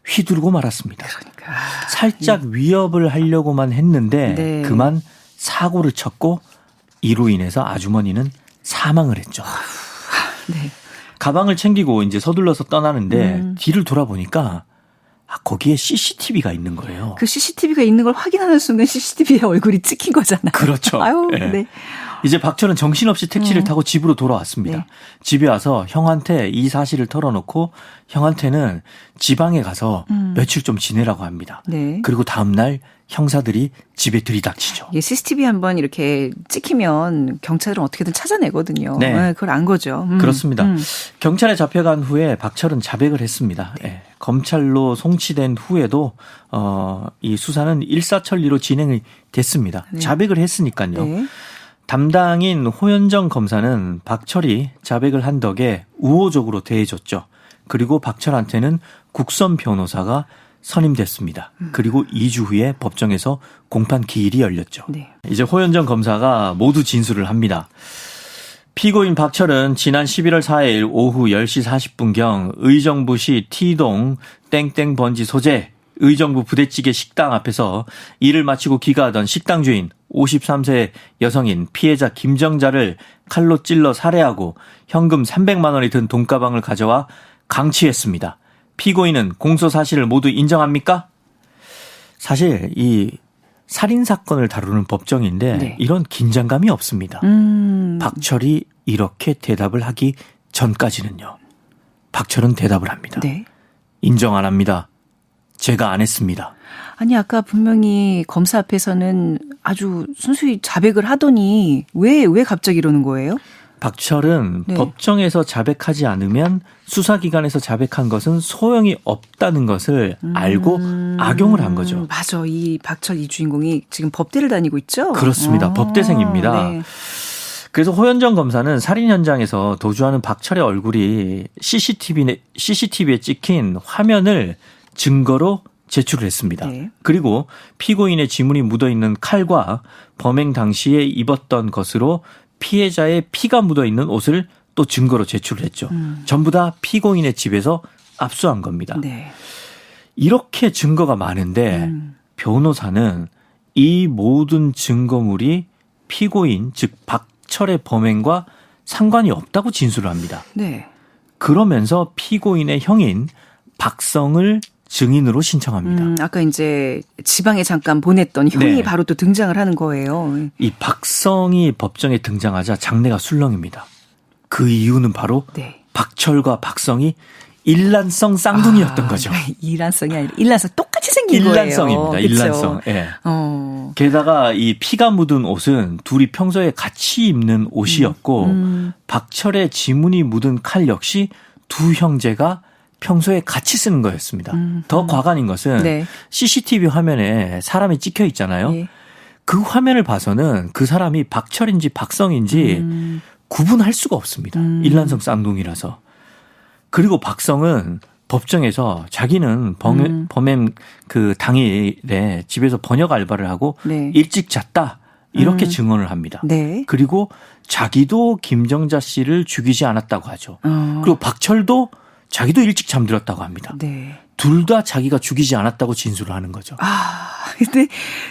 휘두르고 말았습니다. 그러니까. 살짝 위협을 하려고만 했는데 네. 그만 사고를 쳤고 이로 인해서 아주머니는 사망을 했죠. 네. 가방을 챙기고 이제 서둘러서 떠나는데 뒤를 돌아보니까 거기에 CCTV가 있는 거예요. 그 CCTV가 있는 걸 확인하는 순간 CCTV에 얼굴이 찍힌 거잖아요. 그렇죠. 아유, 네. 네. 이제 박철은 정신없이 택시를 타고 집으로 돌아왔습니다. 네. 집에 와서 형한테 이 사실을 털어놓고 형한테는 지방에 가서 며칠 좀 지내라고 합니다. 네. 그리고 다음날 형사들이 집에 들이닥치죠. 이게 CCTV 한번 이렇게 찍히면 경찰은 어떻게든 찾아내거든요. 네. 그걸 안 거죠. 그렇습니다. 경찰에 잡혀간 후에 박철은 자백을 했습니다. 네. 검찰로 송치된 후에도 이 수사는 일사천리로 진행이 됐습니다. 네. 자백을 했으니까요. 네. 담당인 호연정 검사는 박철이 자백을 한 덕에 우호적으로 대해줬죠. 그리고 박철한테는 국선 변호사가 선임됐습니다. 그리고 2주 후에 법정에서 공판 기일이 열렸죠. 네. 이제 호연정 검사가 모두 진술을 합니다. 피고인 박철은 지난 11월 4일 오후 10시 40분경 의정부시 T동 땡땡 번지 소재 의정부 부대찌개 식당 앞에서 일을 마치고 귀가하던 식당 주인 53세 여성인 피해자 김정자를 칼로 찔러 살해하고 현금 300만 원이 든 돈가방을 가져와 강취했습니다. 피고인은 공소 사실을 모두 인정합니까? 사실 이 살인 사건을 다루는 법정인데 네. 이런 긴장감이 없습니다. 박철이 이렇게 대답을 하기 전까지는요. 박철은 대답을 합니다. 네. 인정 안 합니다. 제가 안 했습니다. 아니 아까 분명히 검사 앞에서는 아주 순수히 자백을 하더니 왜 갑자기 이러는 거예요? 박철은 네. 법정에서 자백하지 않으면 수사기관에서 자백한 것은 소용이 없다는 것을 알고 악용을 한 거죠. 맞아. 이 박철 이 주인공이 지금 법대를 다니고 있죠? 그렇습니다. 법대생입니다. 네. 그래서 호연정 검사는 살인 현장에서 도주하는 박철의 얼굴이 CCTV에 찍힌 화면을 증거로 제출을 했습니다. 네. 그리고 피고인의 지문이 묻어있는 칼과 범행 당시에 입었던 것으로 피해자의 피가 묻어있는 옷을 또 증거로 제출을 했죠. 전부 다 피고인의 집에서 압수한 겁니다. 네. 이렇게 증거가 많은데 변호사는 이 모든 증거물이 피고인 즉 박철의 범행과 상관이 없다고 진술을 합니다. 네. 그러면서 피고인의 형인 박성을 증인으로 신청합니다. 아까 이제 지방에 잠깐 보냈던 형이 네. 바로 또 등장을 하는 거예요. 이 박성이 법정에 등장하자 장내가 술렁입니다. 그 이유는 바로 네. 박철과 박성이 일란성 쌍둥이였던 거죠. 일란성이 아니라 일란성 똑같이 생긴 일란성입니다. 거예요. 일란성. 예. 게다가 이 피가 묻은 옷은 둘이 평소에 같이 입는 옷이었고 박철의 지문이 묻은 칼 역시 두 형제가 평소에 같이 쓰는 거였습니다. 더 과관인 것은 네. CCTV 화면에 사람이 찍혀 있잖아요. 네. 그 화면을 봐서는 그 사람이 박철인지 박성인지 구분할 수가 없습니다. 일란성 쌍둥이라서. 그리고 박성은 법정에서 자기는 범행 그 당일에 집에서 번역 알바를 하고 네. 일찍 잤다. 이렇게 증언을 합니다. 네. 그리고 자기도 김정자 씨를 죽이지 않았다고 하죠. 그리고 박철도 자기도 일찍 잠들었다고 합니다. 네. 둘 다 자기가 죽이지 않았다고 진술을 하는 거죠. 근데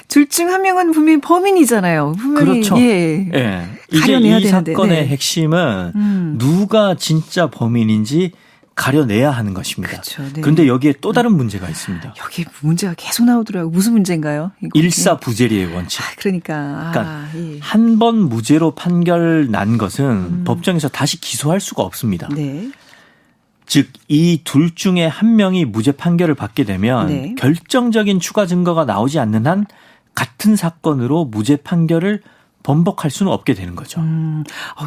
둘 중 한 명은 분명히 범인이잖아요. 분명히. 그렇죠. 예. 예. 이제 가려내야 이 되는데. 사건의 네. 핵심은 누가 진짜 범인인지 가려내야 하는 것입니다. 그렇죠. 네. 그런데 여기에 또 다른 문제가 있습니다. 여기 문제가 계속 나오더라고요. 무슨 문제인가요? 이거? 일사부재리의 원칙. 그러니까. 예. 한 번 무죄로 판결 난 것은 법정에서 다시 기소할 수가 없습니다. 네. 즉 이 둘 중에 한 명이 무죄 판결을 받게 되면 네. 결정적인 추가 증거가 나오지 않는 한 같은 사건으로 무죄 판결을 번복할 수는 없게 되는 거죠.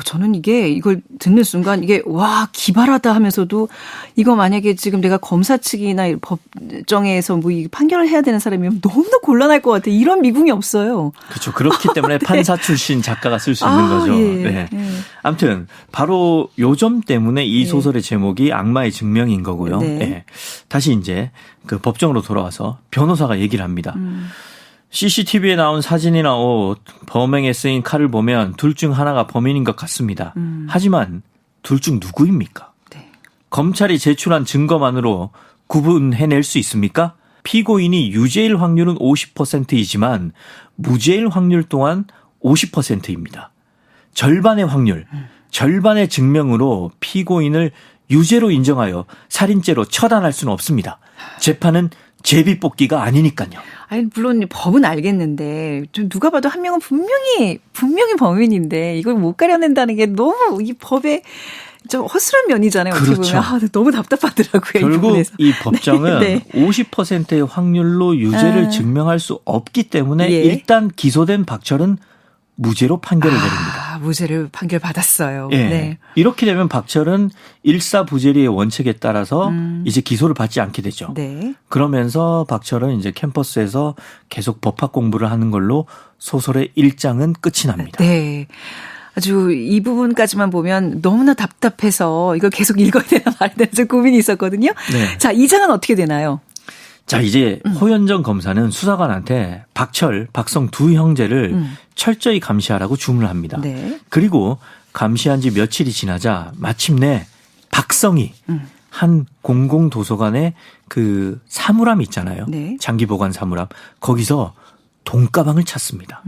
저는 이걸 듣는 순간 와, 기발하다 하면서도 이거 만약에 지금 내가 검사 측이나 법정에서 뭐 이 판결을 해야 되는 사람이면 너무나 곤란할 것 같아. 이런 미궁이 없어요. 그렇죠. 그렇기 때문에 네. 판사 출신 작가가 쓸 수 있는 거죠. 예. 네. 예. 아무튼 바로 요 점 때문에 이 소설의 제목이 악마의 증명인 거고요. 네. 네. 다시 이제 그 법정으로 돌아와서 변호사가 얘기를 합니다. CCTV에 나온 사진이나 옷, 범행에 쓰인 칼을 보면 둘 중 하나가 범인인 것 같습니다. 하지만 둘 중 누구입니까? 네. 검찰이 제출한 증거만으로 구분해낼 수 있습니까? 피고인이 유죄일 확률은 50%이지만 무죄일 확률 또한 50%입니다. 절반의 확률, 절반의 증명으로 피고인을 유죄로 인정하여 살인죄로 처단할 수는 없습니다. 재판은 제비뽑기가 아니니까요. 아니, 물론 법은 알겠는데 좀 누가 봐도 한 명은 분명히 범인인데 이걸 못 가려낸다는 게 너무 이 법에 좀 허술한 면이잖아요. 어떻게 그렇죠. 보면. 너무 답답하더라고요. 결국 이 법정은 네. 50%의 확률로 유죄를 증명할 수 없기 때문에 예. 일단 기소된 박철은 무죄로 판결을 내립니다. 무죄를 판결받았어요. 예. 네. 이렇게 되면 박철은 일사부재리의 원칙에 따라서 이제 기소를 받지 않게 되죠. 네. 그러면서 박철은 이제 캠퍼스에서 계속 법학 공부를 하는 걸로 소설의 1장은 끝이 납니다. 네. 아주 이 부분까지만 보면 너무나 답답해서 이걸 계속 읽어야 되나 말아야 되나 좀 고민이 있었거든요. 네. 자, 2장은 어떻게 되나요? 자, 이제 호연정 검사는 수사관한테 박철, 박성 두 형제를 철저히 감시하라고 주문을 합니다. 네. 그리고 감시한 지 며칠이 지나자 마침내 박성이 한 공공도서관에 그 사물함이 있잖아요. 네. 장기보관 사물함. 거기서 돈가방을 찾습니다.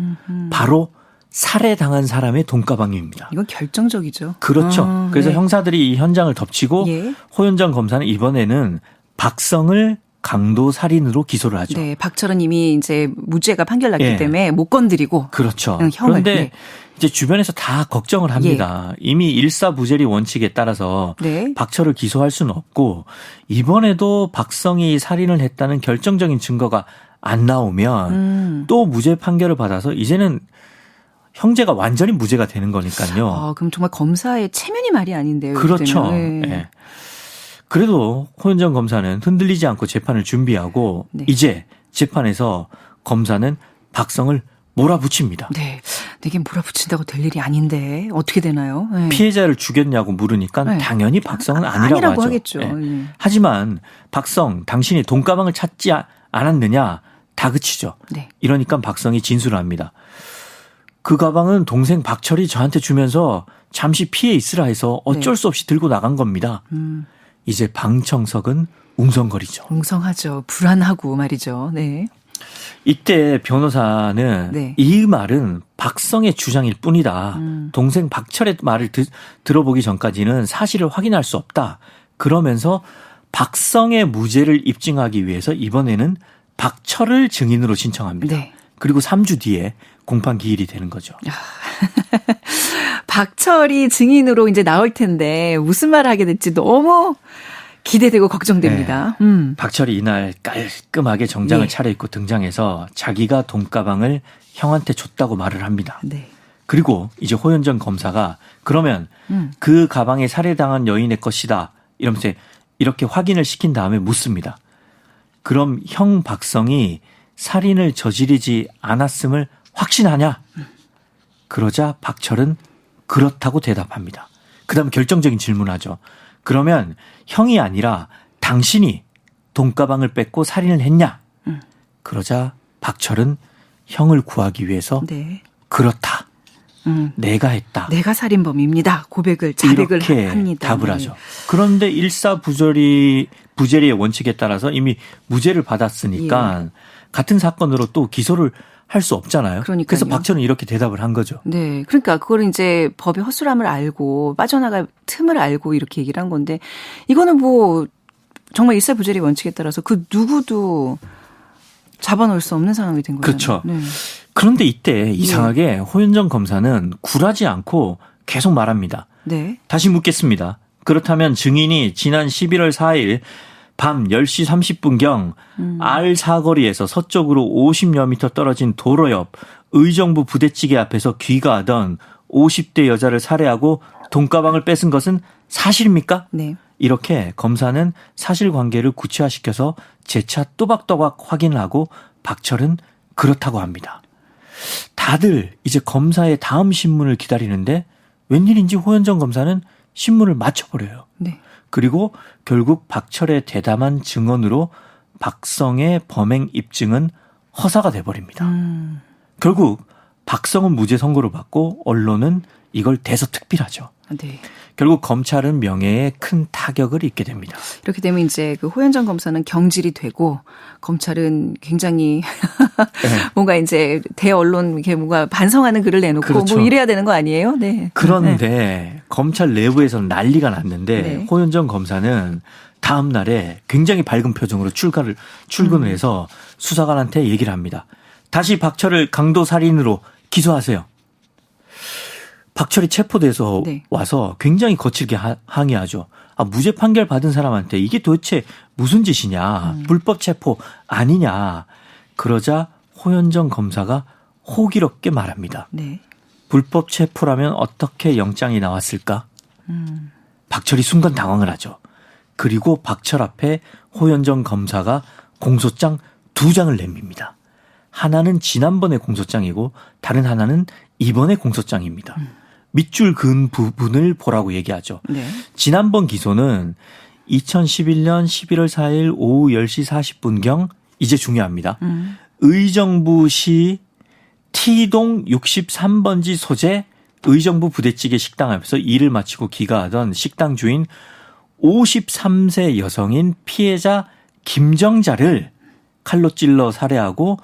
바로 살해당한 사람의 돈가방입니다. 이건 결정적이죠. 그렇죠. 그래서 네. 형사들이 이 현장을 덮치고 예. 호연정 검사는 이번에는 박성을 강도 살인으로 기소를 하죠. 네, 박철은 이미 이제 무죄가 판결났기 예. 때문에 못 건드리고. 그렇죠. 형을. 그런데 네. 이제 주변에서 다 걱정을 합니다. 이미 일사부재리 원칙에 따라서 네. 박철을 기소할 수는 없고 이번에도 박성이 살인을 했다는 결정적인 증거가 안 나오면 또 무죄 판결을 받아서 이제는 형제가 완전히 무죄가 되는 거니까요. 그럼 정말 검사의 체면이 말이 아닌데요. 그렇죠. 네. 예. 그래도 호연정 검사는 흔들리지 않고 재판을 준비하고 네. 이제 재판에서 검사는 박성을 몰아붙입니다. 네. 내게 몰아붙인다고 될 일이 아닌데 어떻게 되나요? 네. 피해자를 죽였냐고 물으니까 네. 당연히 박성은 아니라고 하죠. 하겠죠. 예. 네. 하지만 박성 당신이 돈가방을 찾지 않았느냐 다그치죠. 네. 이러니까 박성이 진술을 합니다. 그 가방은 동생 박철이 저한테 주면서 잠시 피해 있으라 해서 어쩔 수 없이 들고 나간 겁니다. 이제 방청석은 웅성거리죠. 웅성하죠. 불안하고 말이죠. 네. 이때 변호사는 네. 이 말은 박성의 주장일 뿐이다. 동생 박철의 말을 들어보기 전까지는 사실을 확인할 수 없다. 그러면서 박성의 무죄를 입증하기 위해서 이번에는 박철을 증인으로 신청합니다. 네. 그리고 3주 뒤에 공판 기일이 되는 거죠. 박철이 증인으로 이제 나올 텐데 무슨 말을 하게 될지 너무 기대되고 걱정됩니다. 네. 박철이 이날 깔끔하게 정장을 네. 차려입고 등장해서 자기가 돈가방을 형한테 줬다고 말을 합니다. 네. 그리고 이제 호연정 검사가 그러면 그 가방에 살해당한 여인의 것이다 이러면서 이렇게 확인을 시킨 다음에 묻습니다. 그럼 형 박성이 살인을 저지르지 않았음을 확신하냐? 그러자 박철은 그렇다고 대답합니다. 그다음 결정적인 질문하죠. 그러면 형이 아니라 당신이 돈가방을 뺏고 살인을 했냐? 그러자 박철은 형을 구하기 위해서 네. 그렇다. 내가 했다. 내가 살인범입니다. 자백을 이렇게 합니다. 답을 네. 하죠. 그런데 일사부재리의 원칙에 따라서 이미 무죄를 받았으니까 같은 사건으로 또 기소를 할 수 없잖아요. 그러니까요. 그래서 박철은 이렇게 대답을 한 거죠. 네. 그러니까 그걸 이제 법의 허술함을 알고 빠져나갈 틈을 알고 이렇게 얘기를 한 건데 이거는 뭐 정말 일사부재리 원칙에 따라서 그 누구도 잡아놓을 수 없는 상황이 된 거잖아요. 그렇죠. 네. 그런데 이때 이상하게 호연정 검사는 굴하지 않고 계속 말합니다. 네. 다시 묻겠습니다. 그렇다면 증인이 지난 11월 4일 밤 10시 30분경 알 사거리에서 서쪽으로 50여 미터 떨어진 도로 옆 의정부 부대찌개 앞에서 귀가하던 50대 여자를 살해하고 돈가방을 뺏은 것은 사실입니까? 네. 이렇게 검사는 사실관계를 구체화시켜서 재차 또박또박 확인을 하고 박철은 그렇다고 합니다. 다들 이제 검사의 다음 신문을 기다리는데 웬일인지 호연정 검사는 신문을 맞춰버려요. 네. 그리고 결국 박철의 대담한 증언으로 박성의 범행 입증은 허사가 돼버립니다. 결국 박성은 무죄 선고를 받고 언론은 이걸 대서특필하죠. 네. 결국 검찰은 명예에 큰 타격을 입게 됩니다. 이렇게 되면 이제 그 호연정 검사는 경질이 되고 검찰은 굉장히 네. 뭔가 이제 대언론 이렇게 뭔가 반성하는 글을 내놓고 그렇죠. 뭐 이래야 되는 거 아니에요? 네. 그런데 네. 검찰 내부에서는 난리가 났는데 네. 호연정 검사는 다음 날에 굉장히 밝은 표정으로 출근을 해서 수사관한테 얘기를 합니다. 다시 박철을 강도 살인으로 기소하세요. 박철이 체포돼서 네. 와서 굉장히 거칠게 항의하죠. 무죄 판결 받은 사람한테 이게 도대체 무슨 짓이냐. 불법 체포 아니냐. 그러자 호연정 검사가 호기롭게 말합니다. 네. 불법 체포라면 어떻게 영장이 나왔을까? 박철이 순간 당황을 하죠. 그리고 박철 앞에 호연정 검사가 공소장 2장을 내밉니다. 하나는 지난번의 공소장이고 다른 하나는 이번의 공소장입니다. 밑줄 그은 부분을 보라고 얘기하죠. 네. 지난번 기소는 2011년 11월 4일 오후 10시 40분경 이제 중요합니다. 의정부시 T동 63번지 소재 의정부 부대찌개 식당 앞에서 일을 마치고 귀가하던 식당 주인 53세 여성인 피해자 김정자를 칼로 찔러 살해하고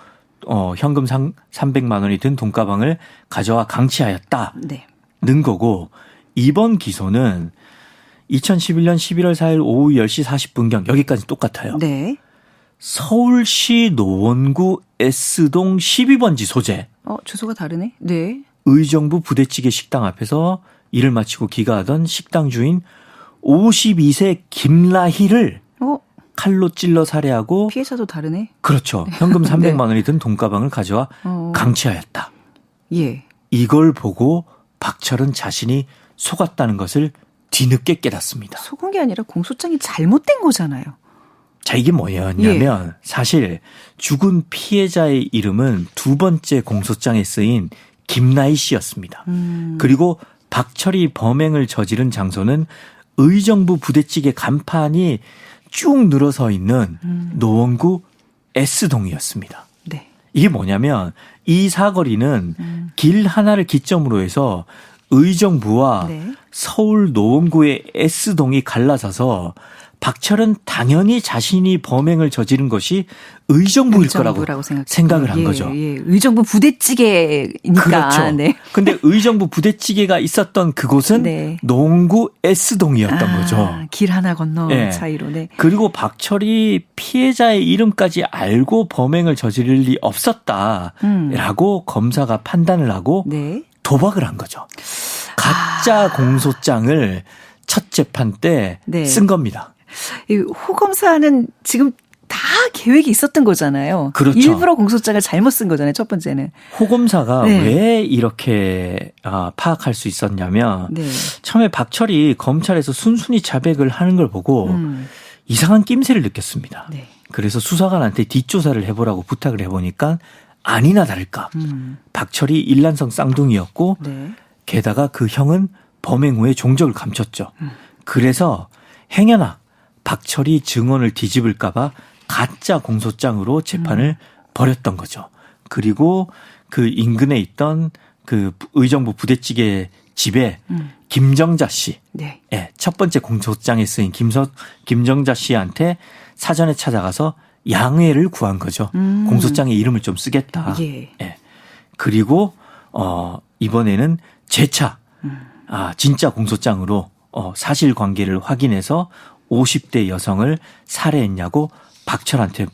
현금 300만 원이 든 돈가방을 가져와 강취하였다. 네. 는 거고 이번 기소는 2011년 11월 4일 오후 10시 40분경 여기까지 똑같아요. 네. 서울시 노원구 S동 12번지 소재. 주소가 다르네. 네. 의정부 부대찌개 식당 앞에서 일을 마치고 귀가하던 식당 주인 52세 김라희를 칼로 찔러 살해하고 피해자도 다르네. 그렇죠. 현금 300만 원이 든 돈가방을 가져와 강취하였다. 예. 이걸 보고 박철은 자신이 속았다는 것을 뒤늦게 깨닫습니다. 속은 게 아니라 공소장이 잘못된 거잖아요. 자, 이게 뭐였냐면 사실 죽은 피해자의 이름은 두 번째 공소장에 쓰인 김나희 씨였습니다. 그리고 박철이 범행을 저지른 장소는 의정부 부대찌개 간판이 쭉 늘어서 있는 노원구 S동이었습니다. 네. 이게 뭐냐면 이 사거리는 길 하나를 기점으로 해서 의정부와 네. 서울 노원구의 S동이 갈라서서 박철은 당연히 자신이 범행을 저지른 것이 의정부일 거라고 생각을 한 거죠. 예. 의정부 부대찌개니까. 그렇죠. 네. 근데 의정부 부대찌개가 있었던 그곳은 네. 노원구 S동이었던 거죠. 길 하나 건너 네. 차이로. 네. 그리고 박철이 피해자의 이름까지 알고 범행을 저지를 리 없었다라고 검사가 판단을 하고 네. 도박을 한 거죠. 가짜 공소장을 첫 재판 때 쓴 겁니다. 호 검사는 지금 다 계획이 있었던 거잖아요. 그렇죠. 일부러 공소장을 잘못 쓴 거잖아요. 첫 번째는. 호 검사가 왜 이렇게 파악할 수 있었냐면 처음에 박철이 검찰에서 순순히 자백을 하는 걸 보고 이상한 낌새를 느꼈습니다. 그래서 수사관한테 뒷조사를 해보라고 부탁을 해보니까 아니나 다를까 박철이 일란성 쌍둥이였고 게다가 그 형은 범행 후에 종적을 감췄죠. 그래서 행여나 박철이 증언을 뒤집을까 봐 가짜 공소장으로 재판을 벌였던 거죠. 그리고 그 인근에 있던 그 의정부 부대찌개 집에 김정자 씨. 첫 번째 공소장에 쓰인 김정자 씨한테 사전에 찾아가서 양해를 구한 거죠. 공소장에 이름을 좀 쓰겠다. 그리고 이번에는 재차 진짜 공소장으로 사실관계를 확인해서 50대 여성을 살해했냐고 박철한테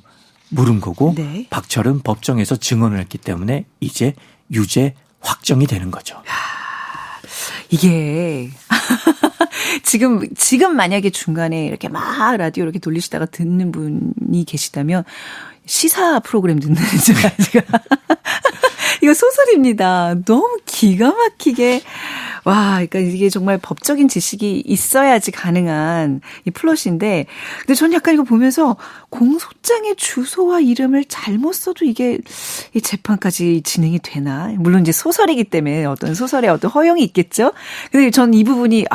물은 거고 박철은 법정에서 증언을 했기 때문에 이제 유죄 확정이 되는 거죠. 이게 지금 만약에 중간에 이렇게 막 라디오 이렇게 돌리시다가 듣는 분이 계시다면 시사 프로그램 듣는 제가 이거 소설입니다. 너무 기가 막히게 그러니까 이게 정말 법적인 지식이 있어야지 가능한 이 플롯인데, 근데 전 약간 이거 보면서 공소장의 주소와 이름을 잘못 써도 이게 이 재판까지 진행이 되나? 물론 이제 소설이기 때문에 어떤 소설에 어떤 허용이 있겠죠. 근데 전 이 부분이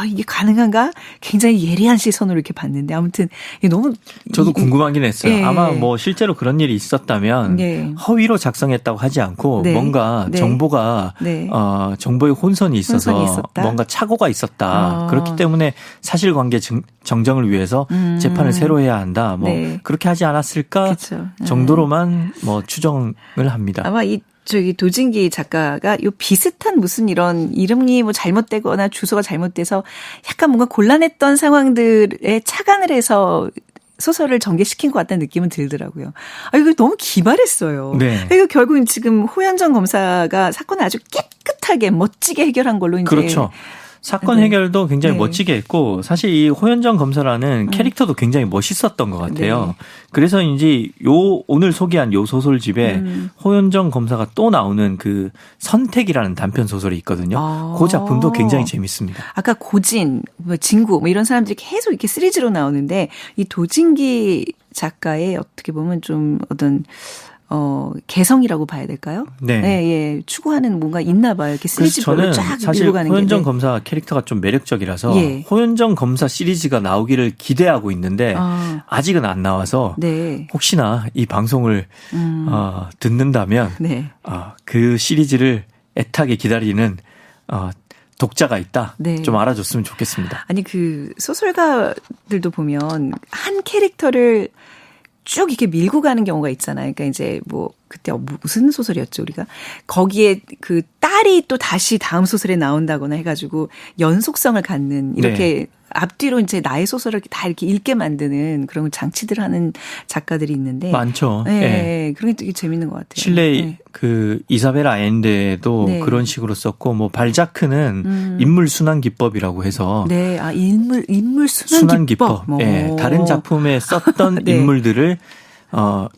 이게 가능한가? 굉장히 예리한 시선으로 이렇게 봤는데 아무튼 이게 너무 저도 궁금하긴 했어요. 아마 뭐 실제로 그런 일이 있었다면 허위로 작성했다고 하지 않고 뭔가 정보가 정보의 혼선이 있어서 뭔가 착오가 있었다. 그렇기 때문에 사실관계 정정을 위해서 재판을 새로 해야 한다. 뭐 그렇게 하지 않았을까 정도로만 뭐 추정을 합니다. 아마 저기 도진기 작가가 요 비슷한 무슨 이런 이름이 뭐 잘못되거나 주소가 잘못돼서 약간 뭔가 곤란했던 상황들에 착안을 해서 소설을 전개시킨 것 같다는 느낌은 들더라고요. 이거 너무 기발했어요. 이거 결국은 지금 호연정 검사가 사건을 아주 깨끗하게 멋지게 해결한 걸로 이제. 그렇죠. 사건 해결도 굉장히 멋지게 했고 사실 이 호연정 검사라는 캐릭터도 굉장히 멋있었던 것 같아요. 그래서 이제 오늘 소개한 요 소설집에 호연정 검사가 또 나오는 그 선택이라는 단편 소설이 있거든요. 그 작품도 굉장히 재밌습니다. 아까 고진, 진구 이런 사람들이 계속 이렇게 시리즈로 나오는데 이 도진기 작가의 어떻게 보면 좀 어떤 개성이라고 봐야 될까요? 추구하는 뭔가 있나 봐요. 이렇게 시리즈별로 쫙 사실 밀고 가는 게. 호연정 검사 캐릭터가 좀 매력적이라서 호연정 검사 시리즈가 나오기를 기대하고 있는데 아직은 안 나와서 혹시나 이 방송을 듣는다면 그 시리즈를 애타게 기다리는 독자가 있다. 좀 알아줬으면 좋겠습니다. 아니 그 소설가들도 보면 한 캐릭터를 쭉 이렇게 밀고 가는 경우가 있잖아요. 그러니까 이제 뭐 그때 무슨 소설이었죠 우리가 거기에 그 딸이 또 다시 다음 소설에 나온다거나 해가지고 연속성을 갖는 이렇게 앞뒤로 이제 나의 소설을 다 이렇게 읽게 만드는 그런 장치들을 하는 작가들이 있는데 많죠. 그런 게 되게 재밌는 것 같아요. 칠레 그 이사벨 아엔데도 그런 식으로 썼고 뭐 발자크는 인물 순환 기법이라고 해서 인물 순환 기법. 다른 작품에 썼던 인물들을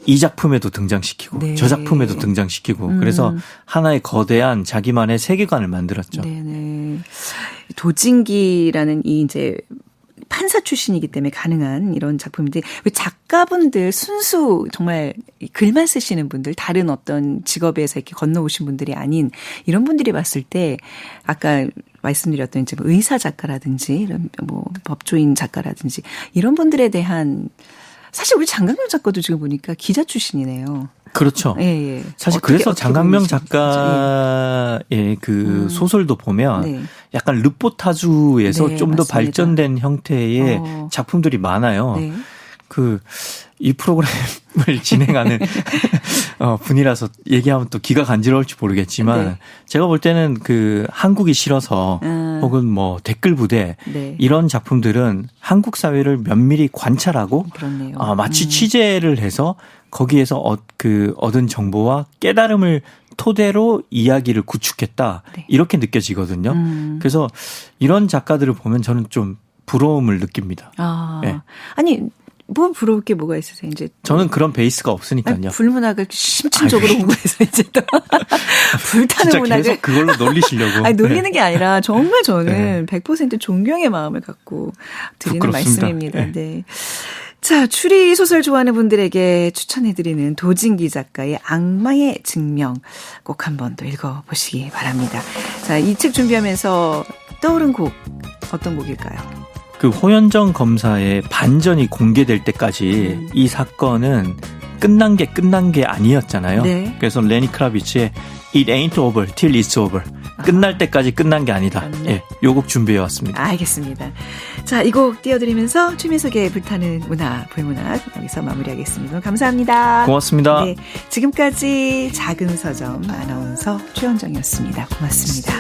이 작품에도 등장시키고 저 작품에도 등장시키고 그래서 하나의 거대한 자기만의 세계관을 만들었죠. 도진기라는 이 이제 판사 출신이기 때문에 가능한 이런 작품인데 왜 작가분들 순수 정말 글만 쓰시는 분들 다른 어떤 직업에서 이렇게 건너오신 분들이 아닌 이런 분들이 봤을 때 아까 말씀드렸던 이제 의사 작가라든지 이런 뭐 법조인 작가라든지 이런 분들에 대한 사실 우리 장강명 작가도 지금 보니까 기자 출신이네요. 그렇죠. 예, 예. 사실 그래서 장강명 작가의 그 소설도 보면 네. 약간 르포타주에서 네, 좀 더 맞습니다. 발전된 형태의 작품들이 많아요. 네. 이 프로그램을 진행하는 분이라서 얘기하면 또 귀가 간지러울지 모르겠지만 네. 제가 볼 때는 한국이 싫어서 혹은 뭐 댓글 부대 네. 이런 작품들은 한국 사회를 면밀히 관찰하고 그렇네요. 마치 취재를 해서 거기에서 얻은 정보와 깨달음을 토대로 이야기를 구축했다. 네. 이렇게 느껴지거든요. 그래서 이런 작가들을 보면 저는 좀 부러움을 느낍니다. 네. 아니 뭐 부러울 게 뭐가 있으세요? 이제 저는 그런 베이스가 없으니까요. 아니, 불문학을 심층적으로 공부해서 이제 또 불타는 진짜 문학을 계속 그걸로 놀리시려고. 아니, 놀리는 게 아니라 정말 저는 네. 100% 존경의 마음을 갖고 드리는 부끄럽습니다. 말씀입니다. 네. 자, 추리 소설 좋아하는 분들에게 추천해드리는 도진기 작가의 악마의 증명 꼭 한번 또 읽어보시기 바랍니다. 자, 이 책 준비하면서 떠오른 곡 어떤 곡일까요? 호연정 검사의 반전이 공개될 때까지 이 사건은 끝난 게 아니었잖아요. 네. 그래서 레니 크라비츠의 It ain't over till it's over. 끝날 때까지 끝난 게 아니다. 예, 요 곡 준비해 왔습니다. 알겠습니다. 자, 이 곡 띄워드리면서 최민석의 불타는 문화, 불문학 여기서 마무리하겠습니다. 감사합니다. 고맙습니다. 네, 지금까지 작은 서점 아나운서 최현정이었습니다. 고맙습니다.